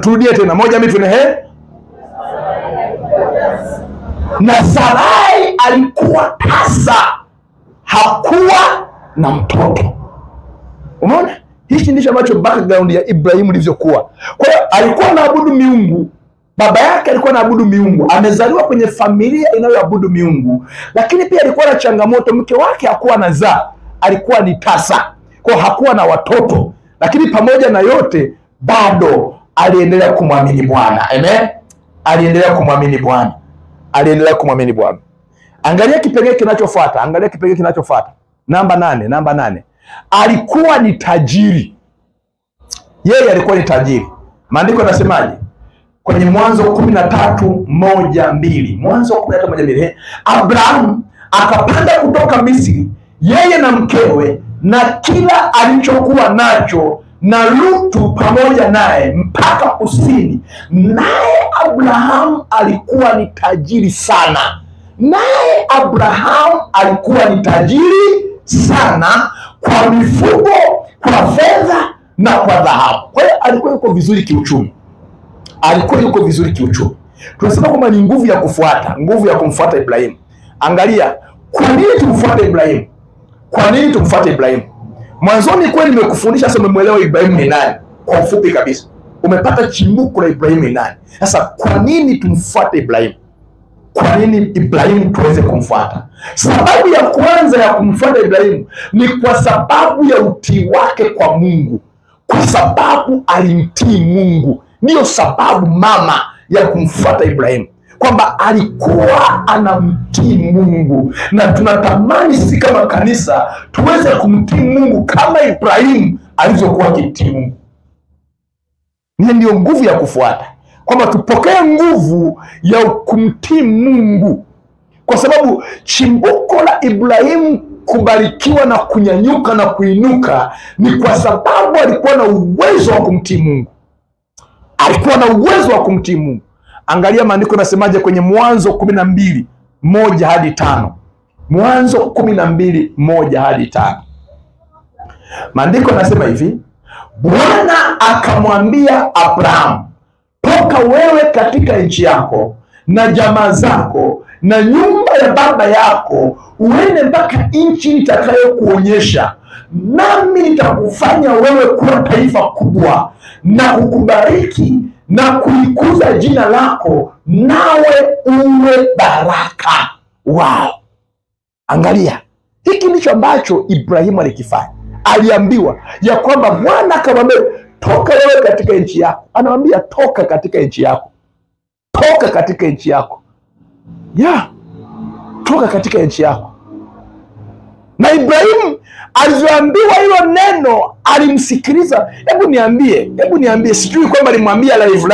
Turudie tena 1, 2, twende. Na Sarai alikuwa tasa, hakuwa na mtoto. Umeona? Hichi ndicho ambacho background ya Ibrahimu ilivyokuwa. Kwa hiyo alikuwa anaabudu miungu. Baba yake alikuwa anaabudu miungu. Amezaliwa kwenye familia inayoabudu miungu. Lakini pia alikuwa na changamoto, mke wake hakuwa anazaa. Alikuwa ni tasa. Kwa hiyo hakuwa na watoto. Lakini pamoja na yote bado aliendelea kumwamini Bwana. Amen. Aliendelea kumwamini Bwana. Aliendelea kumwamini Bwana. Angalia kipengele kinachofuata. Angalia kipengele kinachofuata. Namba 8. Alikuwa ni tajiri. Yeye alikuwa ni tajiri. Maandiko yanasemaje? Kwenye Mwanzo 13:1-2. Mwanzo 13:1-2. Abraham akapanda kutoka Misri, yeye na mkewe na kila alichokuwa nacho, na Lutu pamoja naye, mpaka kusini. Naye Abraham alikuwa ni tajiri sana. Naye Abraham alikuwa ni tajiri sana kwa mifugo, kwa fedha na kwa dhahabu. Kwa hiyo alikuwa yuko vizuri kiuchumi. Alikuwa yuko vizuri kiuchumi. Tunasema kwamba ni nguvu ya kufuata, nguvu ya kumfuata Ibrahimu. Angalia, kwa nini tumfuate Ibrahimu? Kwa nini tumfuate Ibrahimu? Mwanzoni kweli nimekufundisha, sasa umemuelewa Ibrahimu ni nani kwa ufupi kabisa. Umepata chimbuko la Ibrahimu ni nani. Sasa kwa nini tumfuate Ibrahimu? Kwa nini Ibrahimu tuweze kumfuata? Sababu ya kwanza ya kumfuata Ibrahimu ni kwa sababu ya utii wake kwa Mungu. Kwa sababu alimtii Mungu. Ndiyo sababu mama ya kumfuata Ibrahimu, kwamba alikuwa anamtii Mungu. Na tunatamani sisi kama kanisa tuweze kumtii Mungu kama Ibrahimu alivyokuwa akitii Mungu. Ndiyo nguvu ya kufuata, kwamba tupokee nguvu ya kumtii Mungu, kwa sababu chimbuko la Ibrahimu kubarikiwa na kunyanyuka na kuinuka ni kwa sababu alikuwa na uwezo wa kumtii Mungu. Alikuwa na uwezo wa kumtii Mungu. Angalia maandiko nasemaje kwenye Mwanzo 12:1-5. Mwanzo 12:1-5. Maandiko nasema hivi: Bwana akamwambia Abraham, toka wewe katika nchi yako na jamaa zako na nyumba ya baba yako, uende mpaka nchi nitakayokuonyesha, nami nitakufanya wewe kuwa taifa kubwa na kukubariki na kulikuza jina lako, nawe uwe baraka wao. Angalia, hiki ndicho ambacho Ibrahimu alikifanya. Aliambiwa ya kwamba Bwana akamwambia, toka wewe katika nchi yako. Anamwambia toka katika nchi yako. Toka katika nchi yako. Toka katika nchi yako. Na Ibrahimu alivyoambiwa hilo neno alimsikiliza. Hebu niambie, sijui kwamba alimwambia live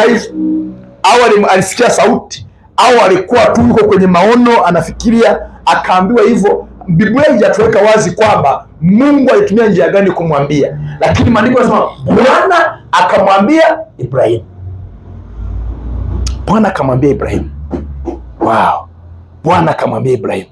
au alisikia sauti au alikuwa tu yuko kwenye maono anafikiria akaambiwa hivyo. Biblia haijatuweka wazi kwamba Mungu alitumia njia gani kumwambia, lakini maandiko yanasema Bwana akamwambia Ibrahim. Bwana akamwambia Ibrahim. Wow. Bwana akamwambia Ibrahim.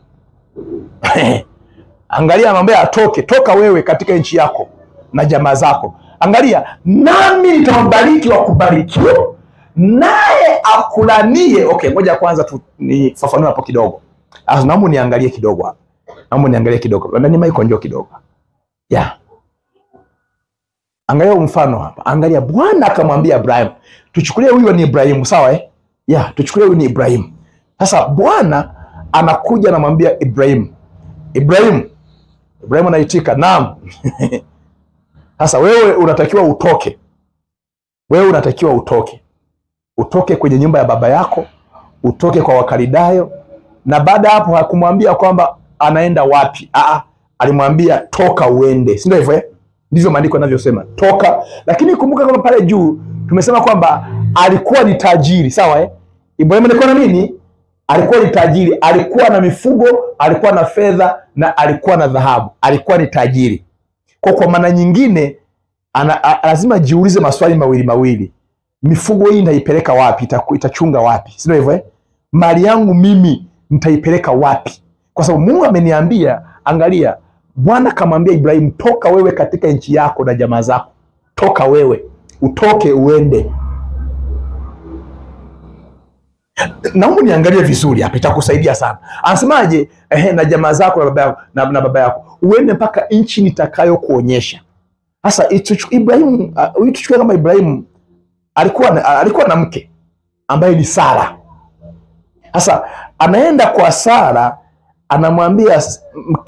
Angalia, anamwambia atoke, toka wewe katika nchi yako na jamaa zako. Angalia, nami nitambariki wa kubarikiwa, naye akulanie. Okay, ngoja kwanza nifafanue hapo kidogo. Naomba niangalie kidogo hapa. Naomba niangalie kidogo. Ndani maiko njoo kidogo. Yeah. Angalia mfano hapa. Angalia, Bwana akamwambia Ibrahim. Tuchukulie huyu ni Ibrahim, sawa eh? Yeah, tuchukulie huyu ni Ibrahim. Sasa Bwana anakuja anamwambia Ibrahim. Ibrahim anaitika, naam. Sasa wewe unatakiwa utoke. Wewe unatakiwa utoke. Utoke kwenye nyumba ya baba yako, utoke kwa Wakalidayo. Na baada hapo hakumwambia kwamba anaenda wapi. Alimwambia toka uende. Si ndio hivyo eh? Ndivyo maandiko yanavyosema, toka. Lakini kumbuka kama pale juu tumesema kwamba alikuwa ni tajiri, sawa eh? Ibrahim alikuwa na nini? Alikuwa ni tajiri, alikuwa na mifugo, alikuwa na fedha na alikuwa na dhahabu. Alikuwa ni tajiri. Kwa maana nyingine lazima jiulize maswali mawili. Mifugo hii nitaipeleka wapi? Itachunga wapi? Si ndio hivyo eh? Mali yangu mimi nitaipeleka wapi? Kwa sababu Mungu ameniambia, angalia, Bwana kamwambia Ibrahim, toka wewe katika nchi yako na jamaa zako. Toka wewe, utoke uende. Naomba niangalie vizuri hapa, itakusaidia sana. Anasemaje? Na jamaa zako na baba yako na baba yako, uende mpaka nchi nitakayo kuonyesha. Sasa Ibrahim, tuchukue kama Ibrahim alikuwa na mke ambaye ni Sara. Sasa anaenda kwa Sara, anamwambia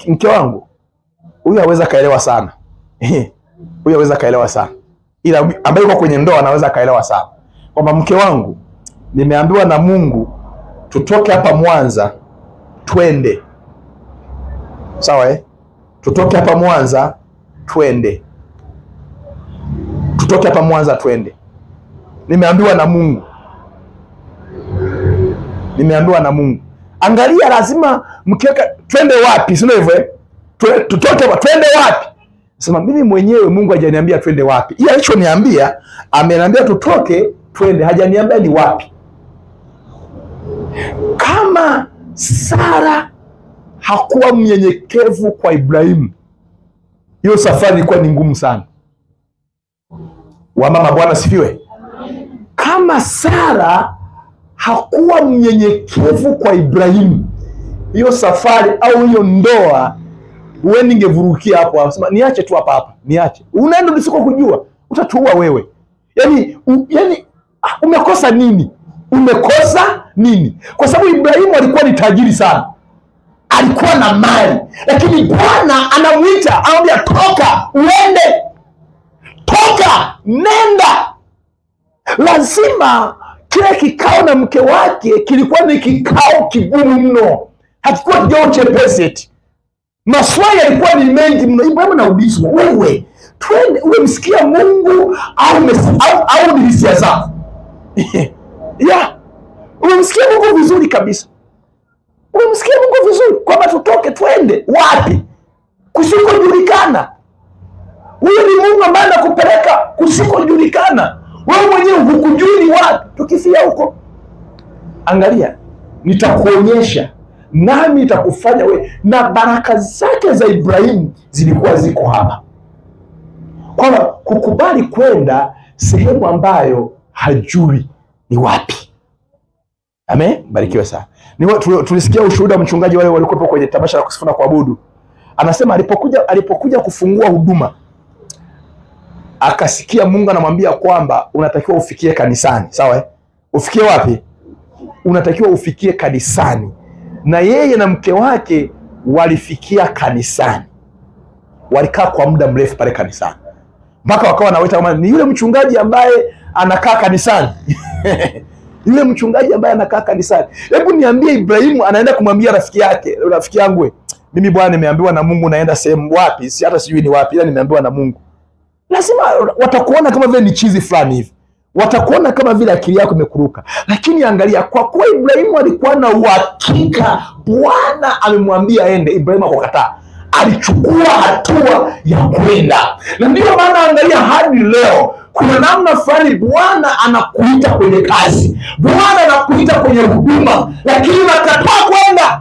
mke wangu, huyu haweza kaelewa sana. Huyu haweza kaelewa sana. Ila ambaye yuko kwenye ndoa anaweza kaelewa sana. Kwamba mke wangu, nimeambiwa na Mungu tutoke hapa Mwanza twende. Sawa eh? Tutoke hapa Mwanza twende. Tutoke hapa Mwanza twende. Nimeambiwa na Mungu. Nimeambiwa na Mungu. Angalia, lazima mkiweka twende wapi? Sio hivyo eh? Tutoke hapa twende wapi? Sema mimi mwenyewe Mungu hajaniambia twende wapi. Yeye alichoniambia, ameniambia tutoke twende, hajaniambia ni wapi. Kama Sara hakuwa mnyenyekevu kwa Ibrahim, hiyo safari ilikuwa ni ngumu sana. Wamama, Bwana sifiwe. Kama Sara hakuwa mnyenyekevu kwa Ibrahim, hiyo safari au hiyo ndoa wewe ningevurukia hapo. Anasema niache tu hapa. Niache. Unaenda usiko kujua, utatuua wewe. Yaani umekosa nini? Umekosa nini? Kwa sababu Ibrahimu alikuwa ni tajiri sana. Alikuwa na mali. Lakini Bwana anamuita, anamwambia toka, uende. Toka, nenda. Lazima kile kikao na mke wake kilikuwa ni kikao kigumu mno. Hakikuwa kikao chepesi. Maswali yalikuwa ni mengi mno. Ibrahimu anaulizwa, wewe twende, umemsikia Mungu au ni hisia zako? Yeah. Umemsikia Mungu vizuri kabisa. Umemsikia Mungu vizuri kwamba tutoke twende wapi? Kusikojulikana. Huyo ni Mungu ambaye anakupeleka kusikojulikana. Wewe mwenyewe hukujui ni wapi. Tukifia huko, angalia, nitakuonyesha nami nitakufanya wewe. Na baraka zake za Ibrahimu zilikuwa ziko hapa, kwamba kukubali kwenda sehemu ambayo hajui ni wapi. Amen, barikiwe sana. Tulisikia ushuhuda wa mchungaji wale walikuwa kwenye tamasha la kusifu na kuabudu. Anasema alipokuja kufungua huduma, akasikia Mungu anamwambia kwamba unatakiwa ufikie kanisani. Sawa eh? Ufikie wapi? Unatakiwa ufikie kanisani. Na yeye na mke wake walifikia kanisani. Walikaa kwa muda mrefu pale kanisani. Mpaka wakawa wanaita kama ni yule mchungaji ambaye anakaa kanisani. Yule mchungaji ambaye anakaa kanisani. Hebu niambie, Ibrahimu anaenda kumwambia rafiki yake, rafiki yangu, mimi bwana nimeambiwa na Mungu naenda sehemu wapi, hata sijui ni wapi, ila nimeambiwa na Mungu. Lazima watakuona kama vile ni chizi fulani hivi. Watakuona kama vile akili yako imekuruka. Lakini angalia, kwa kuwa Ibrahimu alikuwa na uhakika Bwana amemwambia aende, Ibrahimu akakataa. Alichukua hatua ya kwenda. Na ndio maana angalia hadi leo kuna namna fulani Bwana anakuita kwenye kazi, Bwana anakuita kwenye huduma, lakini unakataa kwenda.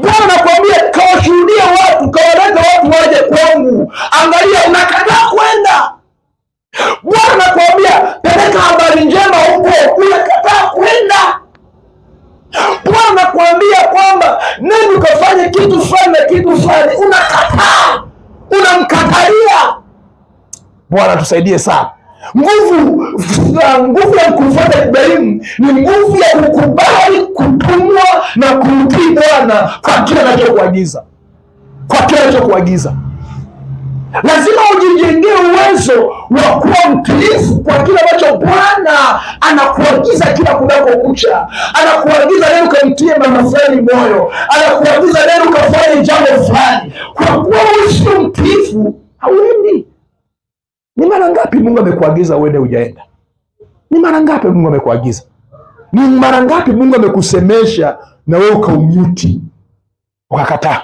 Bwana anakuambia kawashuhudia watu, kawaleta watu waje kwangu. Angalia, unakataa kwenda. Bwana anakuambia peleka habari njema huko, unakataa kwenda. Bwana anakuambia kwamba nenda ukafanye kitu fulani na kitu fulani, unakataa, unamkatalia. Bwana tusaidie sana. Nguvu ya kufuata Ibrahimu ni nguvu ya kukubali kutumwa na kumtii Bwana kwa kile anachokuagiza, kwa kile anachokuagiza. Lazima ujijengee uwezo wa kuwa mtiifu kwa kile ambacho Bwana anakuagiza kila kunapokucha. Anakuagiza leo ukamtie mama fulani moyo, anakuagiza leo ukafanye jambo fulani. Kwa kuwa usio mtiifu hauendi. Ni mara ngapi Mungu amekuagiza uende hujaenda? Ni mara ngapi Mungu amekuagiza? Ni mara ngapi Mungu amekusemesha na wewe ukaumute ukakataa?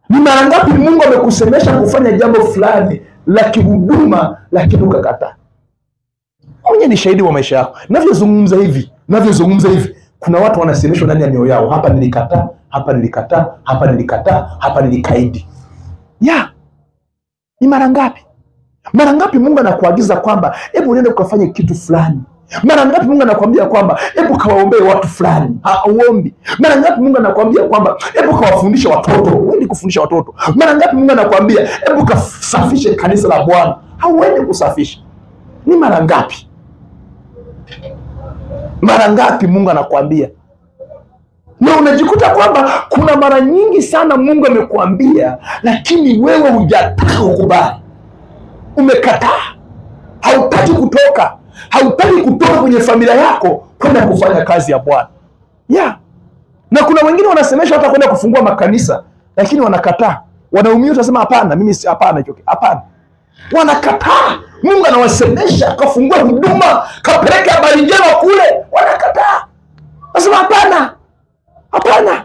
Ni mara ngapi Mungu amekusemesha kufanya jambo fulani la kihuduma lakini ukakataa? Mwenye ni shahidi wa maisha yako. Navyozungumza hivi, kuna watu wanasemeshwa ndani ya mioyo yao, hapa nilikataa, hapa nilikataa, hapa nilikataa, hapa nilikaidi. Ni mara ngapi? Mara ngapi Mungu anakuagiza kwamba hebu uende ukafanye kitu fulani? Mara ngapi Mungu anakuambia kwamba hebu kawaombee watu fulani? Hauombi. Mara ngapi Mungu anakuambia kwamba hebu kawafundishe watoto? Uendi kufundisha watoto. Mara ngapi Mungu anakuambia hebu kasafishe kanisa la Bwana? Hauendi kusafisha. Ni mara ngapi? Mara ngapi Mungu anakuambia? Na unajikuta kwamba kuna mara nyingi sana Mungu amekuambia, lakini wewe hujataka kukubali. Umekataa. Hautaki kutoka. Hautaki kutoka kwenye familia yako kwenda kufanya kazi ya Bwana. Na kuna wengine wanasemeshwa hata kwenda kufungua makanisa, lakini wanakataa. Wanaumia, utasema hapana, mimi si, hapana hicho. Hapana. Wanakataa. Mungu anawasemesha kafungua huduma, kapeleka habari njema kule, wanakataa. Nasema hapana. Hapana.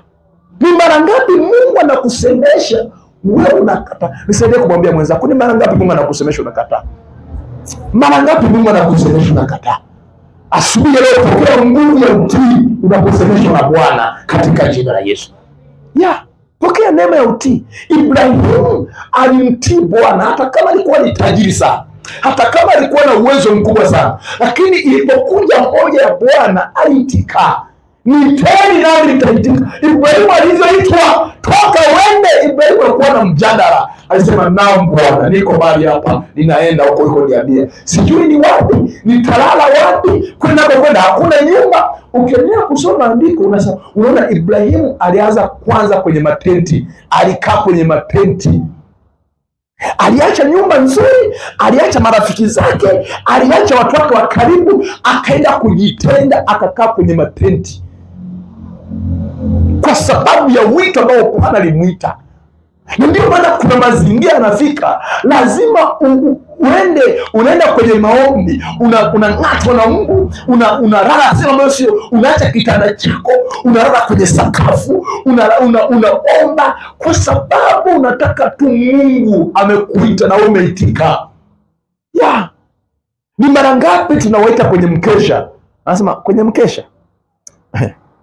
Ni mara ngapi Mungu anakusemesha wewe unakataa? Nisaidie kumwambia mwenzako, ni mara ngapi Mungu anakusemesha unakataa? Mara ngapi Mungu anakusemesha unakataa? Asubuhi leo pokea nguvu ya utii unaposemeshwa na Bwana katika jina la Yesu. Pokea neema ya utii. Ibrahimu alimtii Bwana hata kama alikuwa ni tajiri sana, hata kama alikuwa na uwezo mkubwa sana, lakini ilipokuja hoja ya Bwana aliitika. Niteni nami nitaitika. Ibrahimu alivyoitwa toka uende, Ibrahimu alikuwa na mjadala. Alisema naam Bwana, niko mahali hapa, ninaenda huko niambie. Sijui ni wapi, nitalala wapi, kwenda hakuna nyumba. Ukiendelea kusoma andiko unaona Ibrahimu alianza kwanza kwenye matenti, alikaa kwenye matenti. Aliacha nyumba nzuri, aliacha marafiki zake, aliacha watu wake wa karibu, akaenda kujitenda, akakaa kwenye matenti. Kwa sababu ya wito ambao Bwana alimuita. Na ndio maana kuna mazingira yanafika, lazima unaenda kwenye maombi, unang'atwa na Mungu, unalala sema ambayo sio, unaacha kitanda chako, unalala kwenye sakafu, unaomba kwa sababu unataka tu Mungu amekuita na wewe umeitika. Ni mara ngapi tunawaita kwenye mkesha? Anasema kwenye mkesha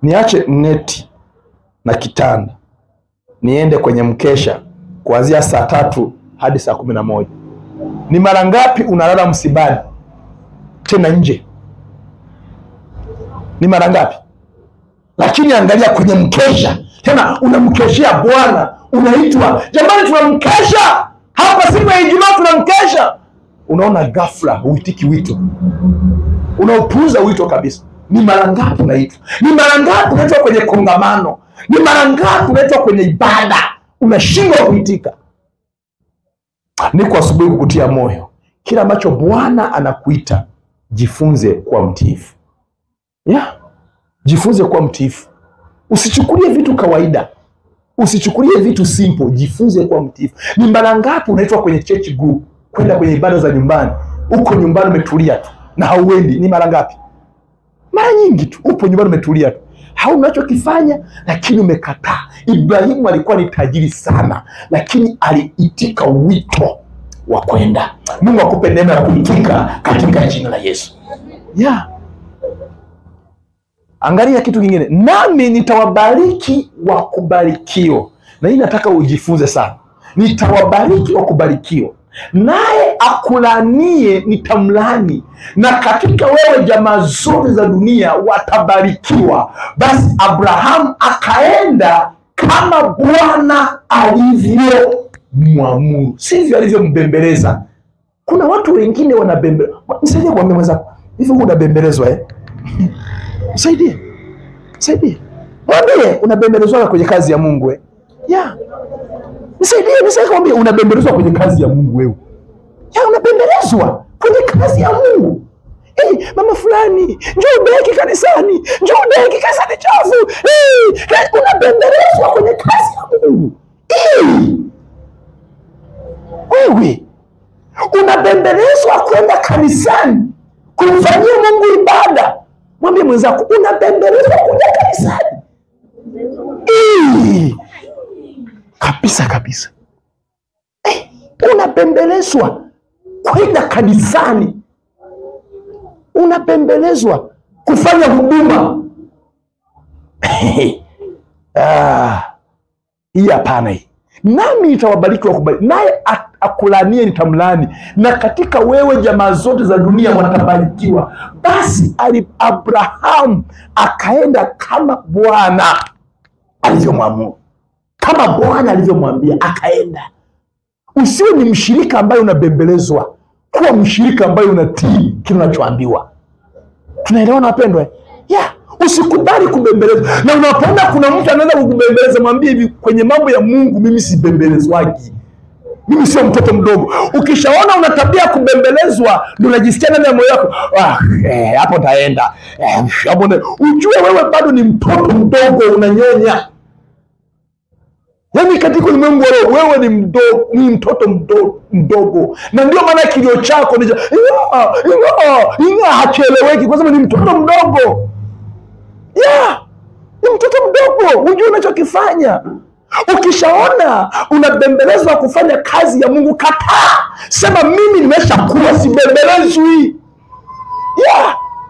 niache neti na kitanda, niende kwenye mkesha kuanzia saa 3 hadi saa 11. Ni mara ngapi unalala msibani tena nje? Ni mara ngapi? Lakini angalia kwenye mkesha, tena unamkeshea Bwana, unaitwa jamani, tunamkesha hapa siku ya Ijumaa, tunamkesha. Unaona ghafla huitiki wito, unaopuuza wito kabisa. Ni mara ngapi unaitwa? Ni mara ngapi unaitwa kwenye kongamano? Ni mara ngapi unaitwa kwenye ibada unashindwa kuitika? Niko asubuhi kukutia moyo, kila ambacho Bwana anakuita jifunze kuwa mtiifu. Jifunze kuwa mtiifu. Usichukulie vitu kawaida, usichukulie vitu simple, jifunze kuwa mtiifu. Ni mara ngapi unaitwa kwenye church group, kwenda kwenye ibada za nyumbani, uko nyumbani umetulia tu na hauendi? Ni mara ngapi? Mara nyingi tu upo nyumbani umetulia tu. hauna unachokifanya, lakini umekataa. Ibrahimu alikuwa ni tajiri sana, lakini aliitika wito wa kwenda. Mungu akupe neema ya kuitika katika jina la Yesu. Angalia kitu kingine, nami nitawabariki wakubarikio. Na hii nataka ujifunze sana. Nitawabariki wakubarikio, naye akulanie nitamlani, na katika wewe jamaa zote za dunia watabarikiwa. Basi Abrahamu akaenda kama Bwana alivyomwamuru. Sivyo alivyombembeleza. Kuna watu wengine wanabembeleza. Nisaidie kuambia mwenzako, hivi unabembelezwa Msaidie. Mwambie unabembelezwa kwenye kazi ya Mungu Nisaidie kuambia unabembelezwa kwenye kazi ya Mungu wewe. Unabembelezwa kwenye kazi ya Mungu. Mama fulani, njoo deki kanisani, njoo deki kanisani chafu. Unabembelezwa kwenye kazi ya Mungu. Wewe unabembelezwa kwenda kanisani kumfanyia Mungu ibada. Mwambie mwenzako unabembelezwa kuja kanisani. Kabisa. Unabembelezwa kwenda kanisani. Unabembelezwa kufanya huduma. Hii hapana hii. Nami nitawabariki wakubariki, naye akulanie nitamlani, na katika wewe jamaa zote za dunia watabarikiwa. Basi Abrahamu akaenda kama Bwana alivyomwamuru, kama Bwana alivyomwambia akaenda. Usiwe ni mshirika ambaye unabembelezwa, kuwa mshirika ambaye unatii kile unachoambiwa. Tunaelewana wapendwa? Usikubali kubembelezwa. Na unapoona kuna mtu anaweza kukubembeleza, mwambie hivi, kwenye mambo ya Mungu mimi sibembelezwaji. Mimi sio mtoto mdogo. Ukishaona una tabia kubembelezwa, ndio unajisikia ndani ya moyo wako, hapo taenda. Ujue wewe bado ni mtoto mdogo, unanyonya. Katika ulimwengu wewe ni mtoto mdogo. Na ndio maana kilio chako ni hacheleweki, kwa sababu ni mtoto mdogo. Ni mtoto mdogo, unajua unachokifanya. Ukishaona unabembelezwa kufanya kazi ya Mungu, kataa. Sema mimi nimeshakuwa, sibembelezwi.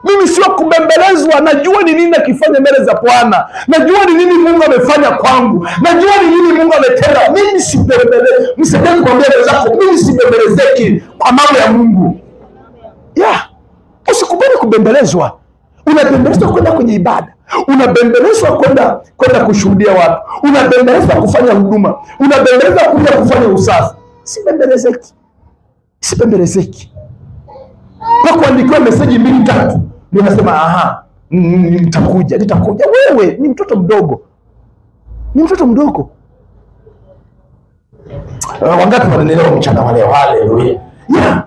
Mimi sio kubembelezwa. Najua ni nini nakifanya mbele za Bwana. Najua ni nini Mungu amefanya kwangu. Najua ni nini Mungu ametenda. Mimi sibembelezwi. Msaidieni kuambia wenzako, mimi sibembelezeki kwa mambo ya Mungu. Usikubali kubembelezwa. Unabembelezwa kwenda kwenye ibada. Unabembelezwa kwenda kushuhudia watu. Unabembelezwa kufanya huduma. Unabembelezwa kuja kufanya usafi. Sibembelezeki. Kwa kuandikiwa meseji 2-3 ninasema nitakuja. Wewe ni mtoto mdogo. Wangapi wanaelewa mchana wa leo? Haleluya.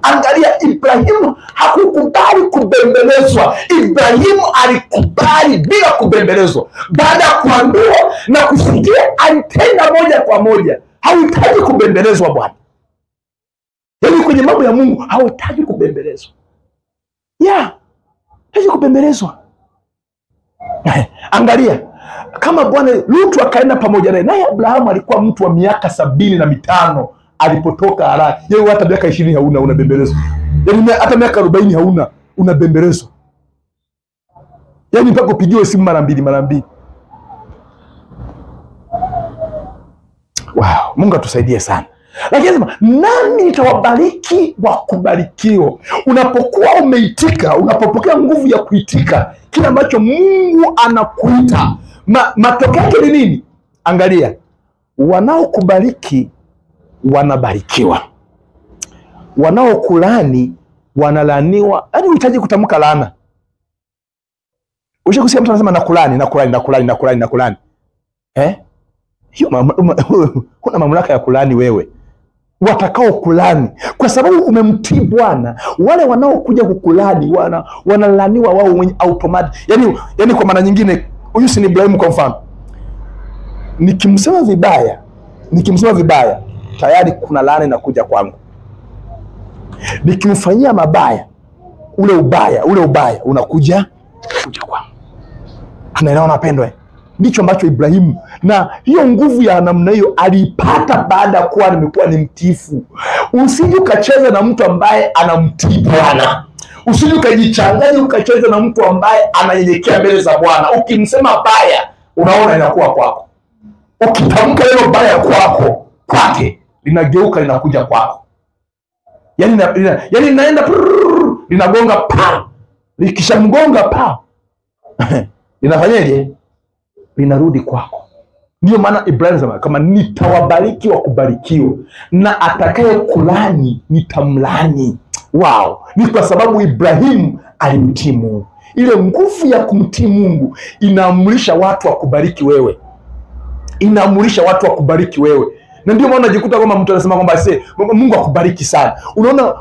Angalia, Ibrahimu hakukubali kubembelezwa. Ibrahimu alikubali bila kubembelezwa. Baada ya kuambiwa na kusikia, alitenda moja kwa moja. Hauhitaji kubembelezwa bwana. Kwenye mambo ya Mungu hauhitaji kubembelezwa. Hauhitaji kubembelezwa. Angalia, kama Bwana Lutu akaenda pamoja naye Abrahamu alikuwa mtu wa miaka 75 alipotoka Harani. Hata miaka 20 hauna, unabembelezwa. Hata miaka 40 hauna, unabembelezwa. Mpaka upigiwe simu mara mbili. Mungu atusaidie sana. Lakini sema, nami nitawabariki wakubarikio. Unapokuwa umeitika, unapopokea nguvu ya kuitika kila ambacho Mungu anakuita, matokeo yake ni nini? Angalia, wanaokubariki wanabarikiwa, wanaokulani wanalaniwa. Unahitaji kutamka laana. Ushakusikia mtu anasema nakulani. Hiyo kuna mamlaka ya kulani wewe. Watakao kulani kwa sababu umemtii Bwana, wale wanaokuja kukulani wanalaniwa wao wenye automatic. Yani kwa maana nyingine, huyu si ni Ibrahimu kwa mfano. Nikimsema vibaya tayari kuna laana inakuja kwangu. Nikimfanyia mabaya, ule ubaya unakuja kwangu. Tunaelewa wapendwa? Ndicho ambacho Ibrahimu, na hiyo nguvu ya namna hiyo alipata baada ya kuwa nimekuwa ni mtiifu. Usije ukacheza na mtu ambaye anamtii Bwana. Usije ukajichanganya ukacheza na mtu ambaye ananyenyekea mbele za Bwana. Ukimsema baya, unaona inakuwa kwako. Ukitamka hilo baya kwake, linageuka linakuja kwako. Yaani linaenda linagonga pa. Likishamgonga pa. Linafanyaje? Linarudi kwako. Ndio maana Ibrahim anasema kama nitawabariki wa kubarikiwa na atakaye kulani nitamlani. Wow, ni kwa sababu Ibrahim alimtii Mungu. Ile nguvu ya kumtii Mungu inaamrisha watu wa kubariki wewe. Inaamrisha watu wa kubariki wewe. Na ndio maana unajikuta kwamba mtu anasema kwamba Mungu akubariki sana.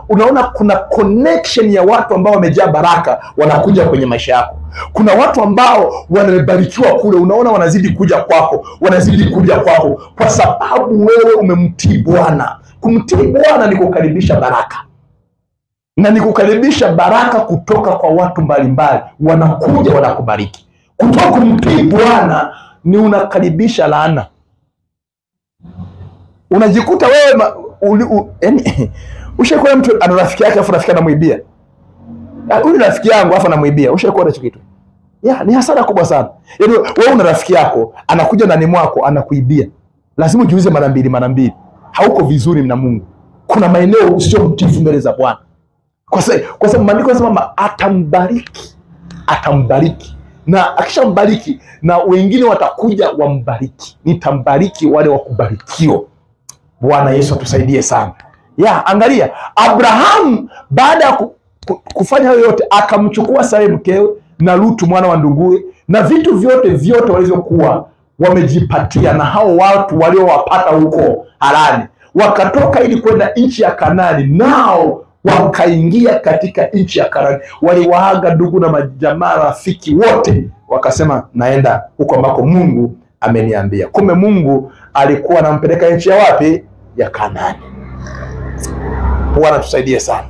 Unaona kuna connection ya watu ambao wamejaa baraka wanakuja kwenye maisha yako. Kuna watu ambao wanabarikiwa kule, unaona wanazidi kuja kwako, kwa sababu wewe umemtii Bwana. Kumtii Bwana ni kukaribisha baraka. Na ni kukaribisha baraka kutoka kwa watu mbalimbali, wanakuja wanakubariki. Kutoka kumtii Bwana ni unakaribisha laana. Unajikuta wewe yaani ushakuwa mtu ana rafiki yake afu rafiki anamuibia. Huyu rafiki yangu afu anamuibia. Ushakuwa hicho kitu. Ni hasara kubwa sana. Yaani wewe una rafiki yako anakuja ndani mwako anakuibia. Lazima ujiulize mara mbili. Hauko vizuri na Mungu. Kuna maeneo usio mtiifu mbele za Bwana. Kwa sababu maandiko yanasema atambariki. Na akishambariki na wengine watakuja wambariki. Nitambariki wale wakubarikiwa. Bwana Yesu atusaidie sana. Angalia Abraham baada ya kufanya hayo yote akamchukua Sarai mkewe na Lutu mwana wa nduguye na vitu vyote walivyokuwa wamejipatia na hao watu waliowapata huko Harani, wakatoka ili kwenda nchi ya Kanaani, nao wakaingia katika nchi ya Kanaani. Waliwaaga ndugu na majamaa rafiki wote, wakasema naenda huko ambako Mungu ameniambia. Kumbe Mungu alikuwa anampeleka nchi ya wapi? Ya Kanaani. Bwana tusaidie sana.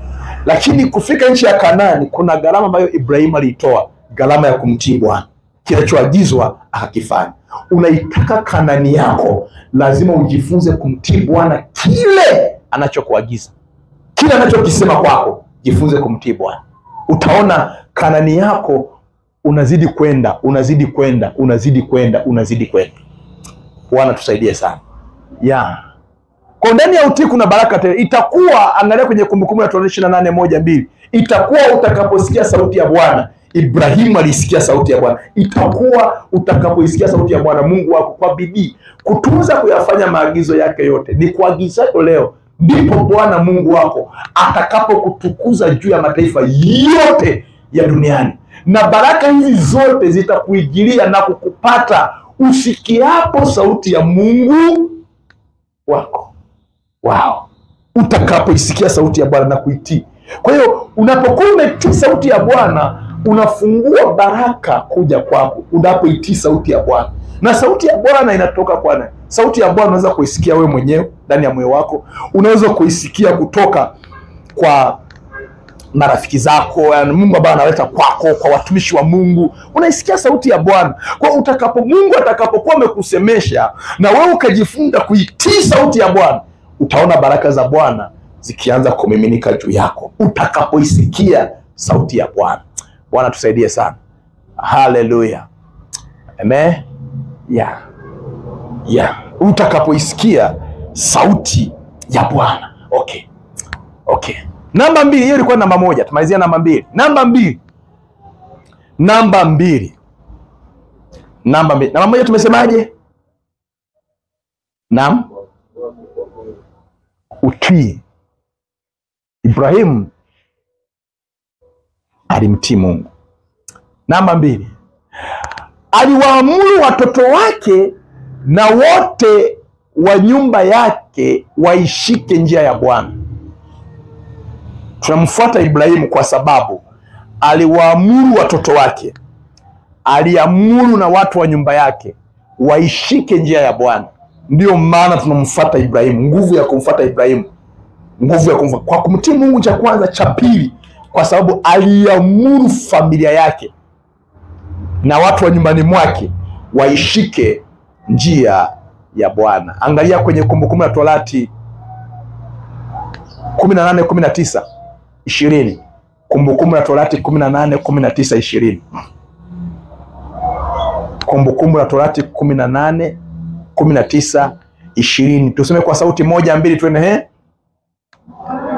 Lakini kufika nchi ya Kanaani kuna gharama ambayo Ibrahim aliitoa, gharama ya kumtii Bwana. Kinachoagizwa akakifanya. Unaitaka Kanaani yako, lazima ujifunze kumtii Bwana kile anachokuagiza. Kile anachokisema kwako, jifunze kumtii Bwana. Utaona Kanaani yako unazidi kwenda. Bwana tusaidie sana. Kwa ndani ya utii kuna baraka tele. Itakuwa, angalia kwenye Kumbukumbu la Torati 28:1-2. Itakuwa utakaposikia sauti ya Bwana. Ibrahimu alisikia sauti ya Bwana. Itakuwa utakapoisikia sauti ya Bwana Mungu wako kwa bidii kutunza kuyafanya maagizo yake yote ni kuagizayo leo, ndipo Bwana Mungu wako atakapokutukuza juu ya mataifa yote ya duniani. Na baraka hizi zote zitakuijilia na kukupata usikiapo sauti ya Mungu wako. Utakapoisikia sauti ya Bwana na kuitii. Kwa hiyo unapokuwa umetii sauti ya Bwana, unafungua baraka kuja kwako unapoitii sauti ya Bwana. Na sauti ya Bwana inatoka kwa nani? Sauti ya Bwana unaweza kuisikia wewe mwenyewe ndani ya moyo wako, unaweza kuisikia kutoka kwa marafiki zako, Mungu ambaye analeta kwako, kwa watumishi wa Mungu. Unaisikia sauti ya Bwana. Kwa Mungu atakapokuwa amekusemesha na wewe ukajifunza kuitii sauti ya Bwana, utaona baraka za Bwana zikianza kumiminika juu yako utakapoisikia sauti ya Bwana. Bwana tusaidie sana. Haleluya. Amen. Utakapoisikia sauti ya Bwana. Okay. Namba 2, hiyo ilikuwa namba 1. Tumalizia namba 2. Namba 1 tumesemaje? Utii. Ibrahim alimtii Mungu. Namba 2, aliwaamuru watoto wake na wote wa nyumba yake waishike njia ya Bwana. Tunamfuata Ibrahimu kwa sababu aliwaamuru watoto wake, aliamuru na watu wa nyumba yake waishike njia ya Bwana. Ndio maana tunamfuata Ibrahimu. Nguvu ya kumfuata Ibrahimu, kwa kumtii Mungu, cha kwanza. Cha pili, kwa sababu aliamuru familia yake na watu wa nyumbani mwake waishike njia ya Bwana. Angalia kwenye Kumbukumbu la Torati 18:19 20. Kumbukumbu la Torati 18:19 20. Kumbukumbu la Torati 18:19 20. Tuseme kwa sauti moja mbili twende.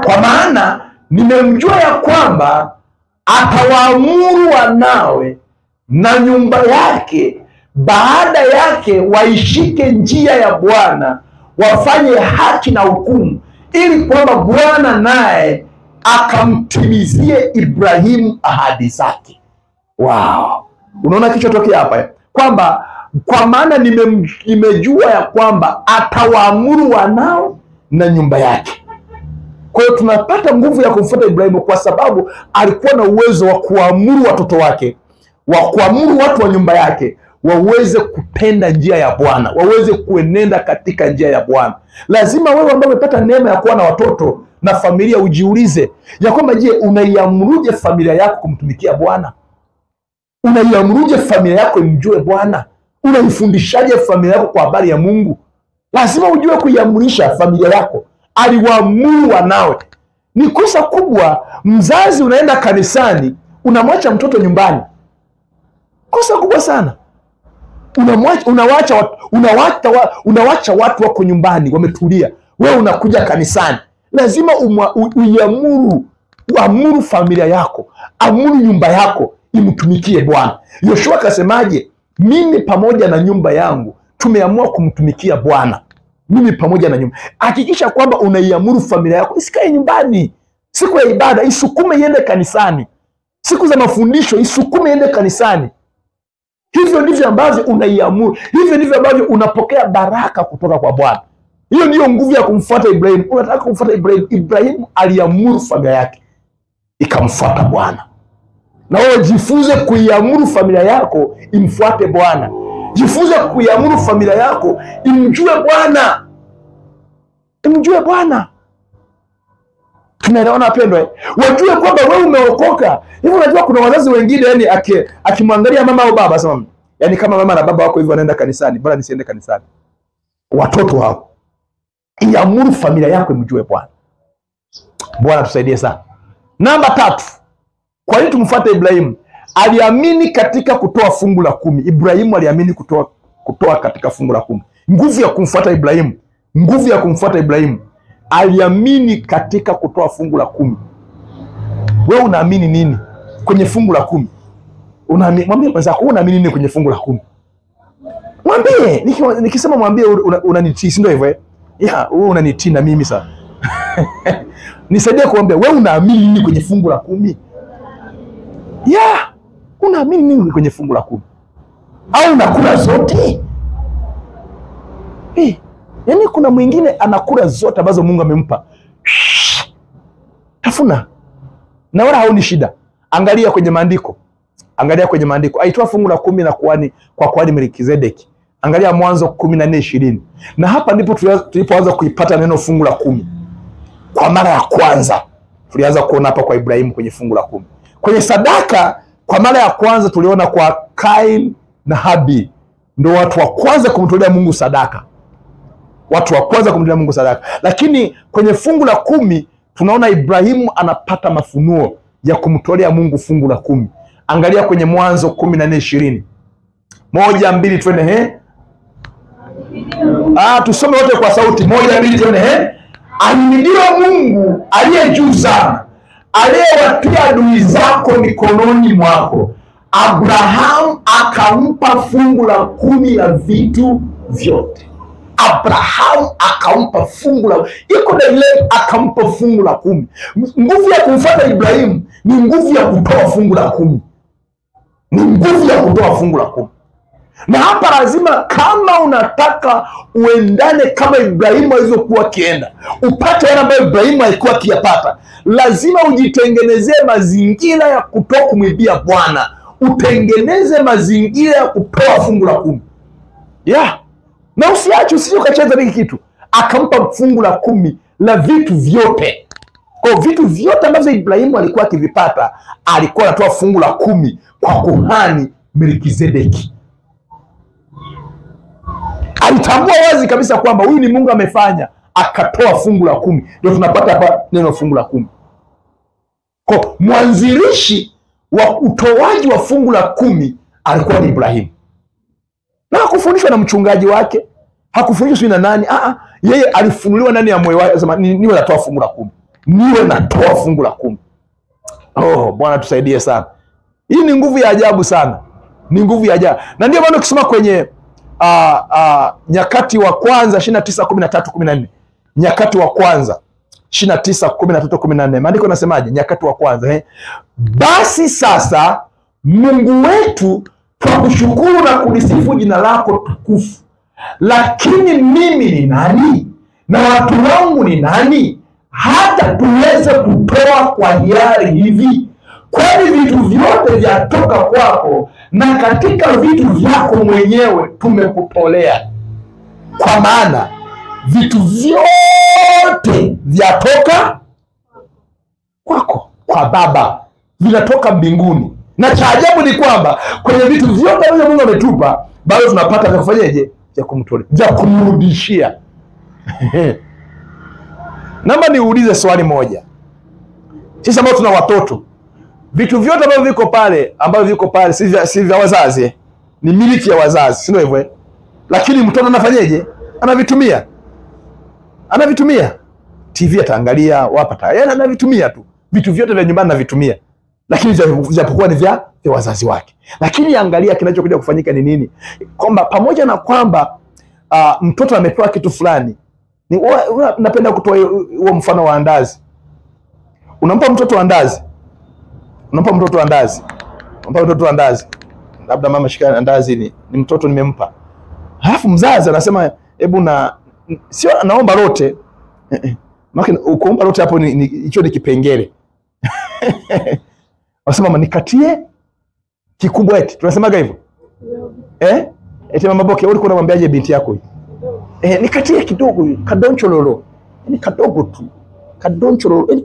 Kwa maana nimemjua ya kwamba atawaamuru wanawe na nyumba yake baada yake waishike njia ya Bwana, wafanye haki na hukumu, ili kwamba Bwana naye akamtimizie Ibrahimu ahadi zake. Wow. Unaona kilichotokea hapa? Kwamba kwa maana nimejua ya kwamba atawaamuru wanao na nyumba yake. Kwa hiyo tunapata nguvu ya kumfuata Ibrahimu kwa sababu alikuwa na uwezo wa kuamuru watoto wake, wa kuamuru watu wa nyumba yake waweze kupenda njia ya Bwana, waweze kuenenda katika njia ya Bwana. Lazima wewe ambaye umepata neema ya kuwa na watoto na familia ujiulize ya kwamba, je, unaiamruje familia yako kumtumikia Bwana? Unaiamruje familia yako imjue Bwana? Unaifundishaje familia yako kwa habari ya Mungu? Lazima ujue kuiamrisha familia yako. Aliwaamuru wanawe. Ni kosa kubwa mzazi unaenda kanisani unamwacha mtoto nyumbani. Kosa kubwa sana. Unawacha watu wako nyumbani wametulia, wewe unakuja kanisani. Lazima uamuru familia yako, amuru nyumba yako imtumikie Bwana. Yoshua akasemaje? Mimi pamoja na nyumba yangu tumeamua kumtumikia Bwana. Mimi pamoja na nyumba. Hakikisha kwamba unaiamuru familia yako isikae nyumbani. Siku ya ibada isukume iende kanisani. Siku za mafundisho isukume iende kanisani. Hivyo ndivyo ambavyo unaiamuru. Hivyo ndivyo ambavyo unapokea baraka kutoka kwa Bwana. Hiyo ndiyo nguvu ya kumfuata Ibrahimu. Unataka kumfuata Ibrahimu. Ibrahimu aliamuru familia yake ikamfuata Bwana. Na wewe jifunze kuiamuru familia yako imfuate Bwana. Jifunze kuiamuru familia yako imjue Bwana. Imjue Bwana. Tunaelewana wapendwa? Wajue kwamba wewe umeokoka. Hivyo unajua kuna wazazi wengine yani akimwangalia mama au baba sema, yani kama mama na baba wako hivyo wanaenda kanisani, bora nisiende kanisani. Watoto hao. Iamuru familia yako imjue Bwana. Bwana tusaidie sana. Namba 3. Kwa nini tumfuate Ibrahimu? Aliamini katika kutoa fungu la 10. Ibrahimu aliamini kutoa katika fungu la 10. Nguvu ya kumfuata Ibrahimu. Nguvu ya kumfuata Ibrahimu. Aliamini katika kutoa fungu la 10. Wewe unaamini nini kwenye fungu la 10? Mwambie mwenzako unaamini nini kwenye fungu la 10? Mwambie, nikisema mwambie unanitii, si ndio hivyo? Wewe unanitii na mimi sasa. Nisaidie kuambia wewe unaamini nini kwenye fungu la 10? Unaamini nini kwenye fungu la 10? Au unakula zote? Yaani kuna mwingine anakula zote ambazo Mungu amempa. Tafuna. Na wala haoni shida. Angalia kwenye maandiko. Aitoa fungu la 10 na kwa kuhani Melkizedeki. Angalia Mwanzo 14:20. Na hapa ndipo tulipoanza kuipata neno fungu la 10. Kwa mara ya kwanza tulianza kuona hapa kwa Ibrahimu kwenye fungu la 10. Kwenye sadaka kwa mara ya kwanza tuliona kwa Kain na Habil. Ndio watu wa kwanza kumtolea Mungu sadaka. Lakini kwenye fungu la 10 tunaona Ibrahimu anapata mafunuo ya kumtolea Mungu fungu la 10. Angalia kwenye Mwanzo 14:20. 1 2 twende tusome wote kwa sauti. 1 2 twende Ahimidiwe Mungu aliye juu sana, aliyewatia adui zako mikononi mwako. Abrahamu akampa fungu la 10 la vitu vyote. Abrahamu akampa fungu la akampa fungu la 10. Nguvu ya kumfuata Ibrahimu ni nguvu ya kutoa fungu la 10. Na hapa lazima, kama unataka uendane kama Ibrahimu alivyokuwa akienda, upate yale ambayo Ibrahimu alikuwa akiyapata, lazima ujitengenezee mazingira ya kutoa kumwibia Bwana. Utengeneze mazingira ya kutoa fungu la 10. Na usije ukacheza hiki kitu. Akampa fungu la 10 la vitu vyote. Kwa vitu vyote ambavyo Ibrahimu alikuwa akivipata, alikuwa anatoa fungu la 10 kwa kuhani Melkizedeki. Alitambua wazi kabisa kwamba huyu ni Mungu amefanya, akatoa fungu la 10. Ndio tunapata hapa neno fungu la 10. Kwa mwanzilishi wa utoaji wa fungu la 10 alikuwa ni Ibrahimu. Na hakufundishwa na mchungaji wake, hakufundishwa na nani. Yeye alifunuliwa ndani ya moyo wake, anasema niwe natoa fungu la 10. Niwe natoa fungu la 10. Bwana tusaidie sana. Hii ni nguvu ya ajabu sana. Ni nguvu ya ajabu. Na ndio maana ukisoma kwenye Nyakati wa kwanza 29:13-14. Nyakati wa kwanza 29:13-14. Maandiko yanasemaje? Nyakati wa kwanza, basi sasa Mungu wetu, twakushukuru na kulisifu jina lako tukufu. Lakini mimi ni nani na watu wangu ni nani, hata tuweze kutoa kwa hiari hivi? Kwani vitu vyote vyatoka kwako, na katika vitu vyako mwenyewe tumekutolea. Kwa maana vitu vyote vyatoka kwako, kwa Baba, vinatoka mbinguni. Na cha ajabu ni kwamba kwenye vitu vyote ambavyo Mungu ametupa, bado tunapata vya kufanyaje? Vya kumtolea, vya kumrudishia. Naomba niulize swali moja. Sisi ambao tuna watoto, vitu vyote ambavyo viko pale si vya wazazi, ni miliki ya wazazi, si ndio hivyo? Lakini mtoto anafanyaje? Anavitumia. TV ataangalia, anavitumia tu. Vitu vyote vya nyumbani anavitumia. Lakini japokuwa ni vya wazazi wake. Lakini angalia kinachokuja kufanyika ni nini? Kwamba pamoja na kwamba mtoto amepewa kitu fulani, napenda kutoa huo mfano wa andazi. Unampa mtoto andazi. Labda mama, shika andazi, ni mtoto nimempa. Halafu mzazi anasema sio naomba lote. Maana ukoomba lote hapo hicho ni kipengele. Anasema mama nikatie kikubwa eti. Tunasemaga hivyo? Eti mama Boke, ulikuwa unamwambiaje binti yako hivi? Nikatie kidogo, kadonchololo. Ni kadogo tu. Kadonchololo,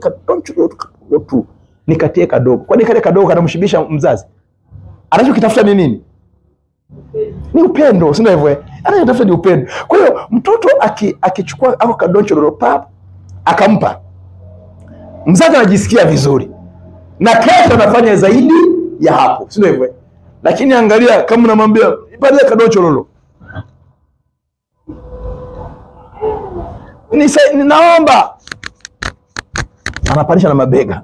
tu. Nikatie kadogo. Kwani kale kadogo kanamshibisha mzazi? Anachokitafuta ni nini? Ni upendo, si ndio hivyo? Anachotafuta ni upendo. Kwa hiyo mtoto akichukua hapo kadonchololo akampa, mzazi anajisikia vizuri. Na kesho anafanya zaidi ya hapo, si ndio hivyo? Lakini angalia kama unamwambia ipatie kadonchololo. Ninaomba. Anapanisha na mabega.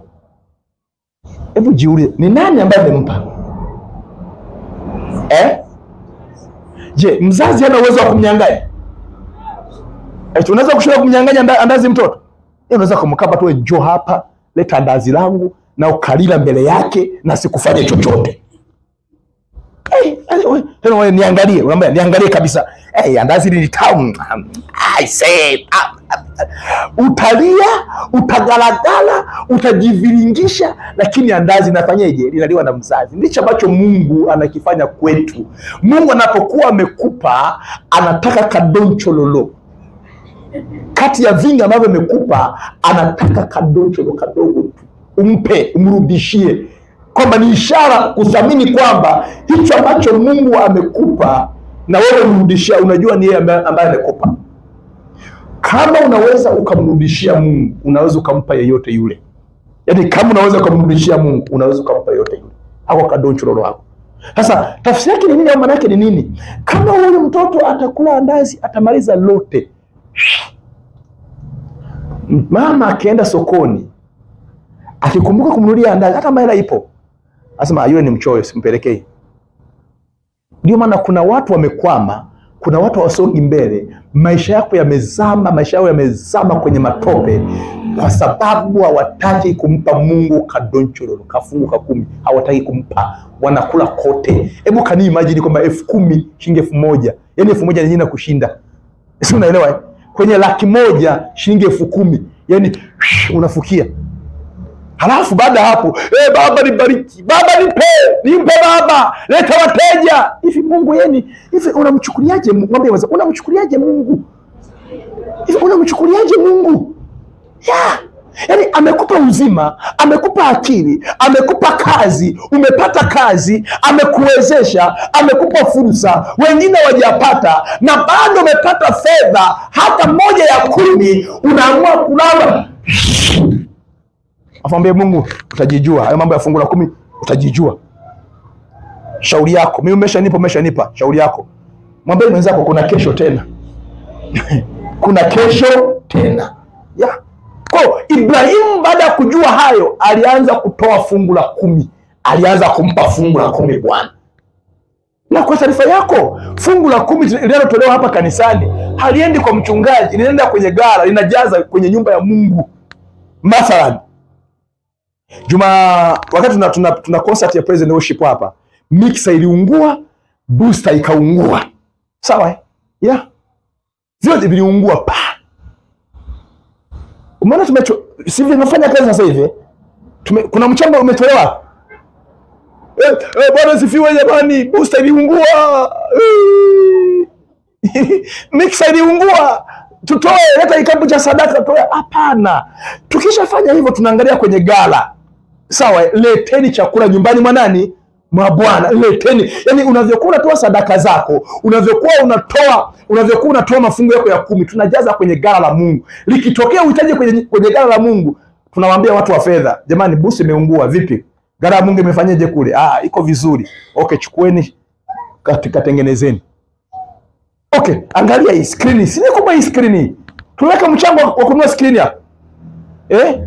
Hebu jiulize, ni nani ambaye amempa? Je, mzazi hana uwezo wa kumnyang'anya? Unaweza kushinda kumnyang'anya andazi mtoto? Unaweza kumkapa tu, njoo hapa, leta andazi langu, na ukalila mbele yake na sikufanye chochote. Wewe niangalie, unamwambia niangalie kabisa. Andazi ni tamu. I say utalia, utagalagala, utajiviringisha, lakini andazi nafanyaje? Linaliwa na mzazi. Ndicho ambacho Mungu anakifanya kwetu. Mungu anapokuwa amekupa, anataka kadonchololo. Kati ya vingi ambavyo amekupa, anataka kadonchololo kadogo tu. Umpe, umrudishie. Kwamba ni ishara kuthamini kwamba hicho ambacho Mungu amekupa na wewe umrudishia, unajua ni yeye ambaye amekupa. Kama unaweza ukamrudishia Mungu, unaweza ukampa yeyote yule. Yaani kama unaweza ukamrudishia Mungu, unaweza ukampa yeyote yule. Hako kadonchololo wako. Sasa tafsiri yake ni nini au maana yake ni nini? Kama huyu mtoto atakula andazi, atamaliza lote. Mama akienda sokoni, akikumbuka kumnunulia andazi, hata mahela ipo, asema yule ni mchoyo, simpelekei. Ndio maana kuna watu wamekwama, kuna watu wasongi mbele, maisha yao yamezama kwenye matope, kwa sababu hawataki kumpa Mungu kadonchololo, kafungu ka 10, hawataki kumpa, wanakula kote. Hebu kani imagine kwamba 10,000 shilingi 1,000, yani 1,000 ni nyingi kushinda. Si unaelewa? Kwenye 100,000 shilingi 10,000, yani unafukia. Halafu baada hapo, baba nibariki, baba nimpe baba, leta wateja. Hivi Mungu hivi unamchukuliaje? Mwambie waza, unamchukuliaje Mungu? Hivi unamchukuliaje Mungu? Yaani amekupa uzima, amekupa akili, amekupa kazi, umepata kazi, amekuwezesha, amekupa fursa, wengine wajapata, na bado umepata fedha hata 1/10, unaamua kulala. Afambie Mungu, utajijua. Hayo mambo ya fungu la 10 utajijua. Shauri yako. Mimi umeshanipa. Shauri yako. Mwambie mwenzako kuna kesho tena. Kuna kesho tena. Yeah. Kwa Ibrahimu baada ya kujua hayo, alianza kutoa fungu la 10. Alianza kumpa fungu la 10 Bwana. Na kwa taarifa yako, fungu la 10 linalotolewa hapa kanisani haliendi kwa mchungaji, linaenda kwenye gara, linajaza kwenye nyumba ya Mungu. Mathalan, wakati tuna concert ya praise and worship hapa, mixer iliungua, booster ikaungua. Sawa? Yeah. Vyote viliungua pa. Umeona sivyo tunafanya kazi sasa hivi? Kuna mchango umetolewa. Bwana sifiwe jamani, booster iliungua. Mixer iliungua. Tutoe, leta kikapu cha sadaka toe. Hapana. Tukishafanya hivyo tunaangalia kwenye gala. Sawa, leteni chakula nyumbani mwa nani? Mwa Bwana. Leteni. Yaani unavyokuwa unatoa sadaka zako, unavyokuwa unatoa mafungu yako ya 10, tunajaza kwenye gala la Mungu. Likitokea uhitaji kwenye gala la Mungu, tunawaambia watu wa fedha, jamani busi imeungua, vipi? Gala la Mungu imefanyaje kule? Iko vizuri. Okay, chukueni katengenezeni. Okay, angalia hii screen. Sini kwa hii screen. Tunaweka mchango wa kununua screen hapa.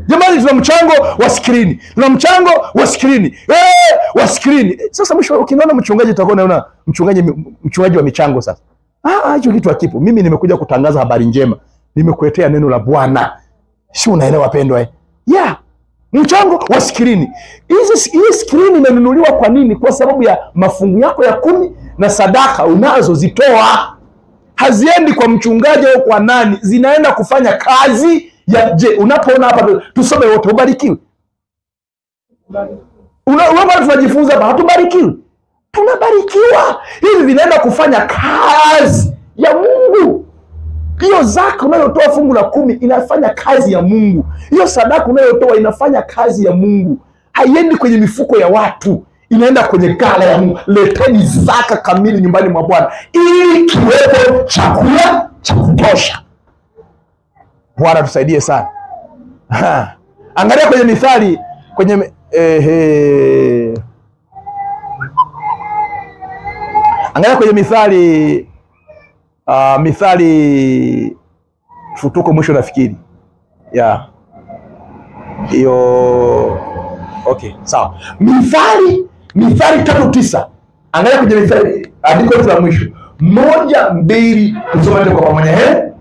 Jamani tuna mchango wa screen. Tuna mchango wa screen. Wa screen. Sasa mwisho ukiniona mchungaji utakuwa unaona mchungaji wa michango sasa. Hicho kitu hakipo. Mimi nimekuja kutangaza habari njema. Nimekuletea neno la Bwana. Si unaelewa pendwa? Yeah. Mchango wa screen. Hii screen imenunuliwa kwa nini? Kwa sababu ya mafungu yako ya 10 na sadaka unazozitoa. Haziendi kwa mchungaji au kwa nani, zinaenda kufanya kazi ya unapoona hapa tusome wote ubarikiwe. Unaona tunajifunza hapa hatubarikiwi. Tunabarikiwa. Hivi vinaenda kufanya kazi ya Mungu. Hiyo zaka unayotoa fungu la 10 inafanya kazi ya Mungu. Hiyo sadaka unayotoa inafanya kazi ya Mungu. Haiendi kwenye mifuko ya watu. Inaenda kwenye gala ya Mungu. Leteni zaka kamili nyumbani mwa Bwana ili kiwepo chakula cha kutosha. Bwana tusaidie sana. Angalia kwenye Mithali, angalia kwenye Mithali, Mithali tuko mwisho nafikiri. Yeah. Hiyo okay, sawa. Mithali 3:9. Angalia kwenye Mithali, andiko la mwisho. 1, 2, tusome kwa pamoja.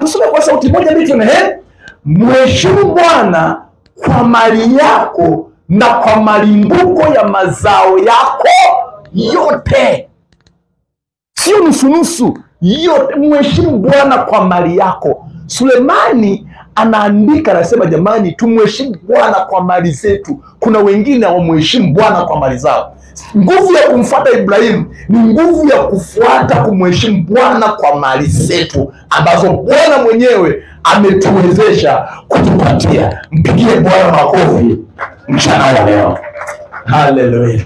Tusome kwa sauti 1, 2, 3. Mheshimu Bwana kwa mali yako na kwa malimbuko ya mazao yako yote. Sio nusu. Yote. Mheshimu Bwana kwa mali yako. Sulemani anaandika anasema, jamani tumheshimu Bwana kwa mali zetu. Kuna wengine hawamheshimu Bwana kwa mali zao. Nguvu ya kumfuata Ibrahimu ni nguvu ya kufuata kumheshimu Bwana kwa mali zetu ambazo Bwana mwenyewe ametuwezesha kutupatia. Mpigie Bwana makofi mchana wa leo. Haleluya.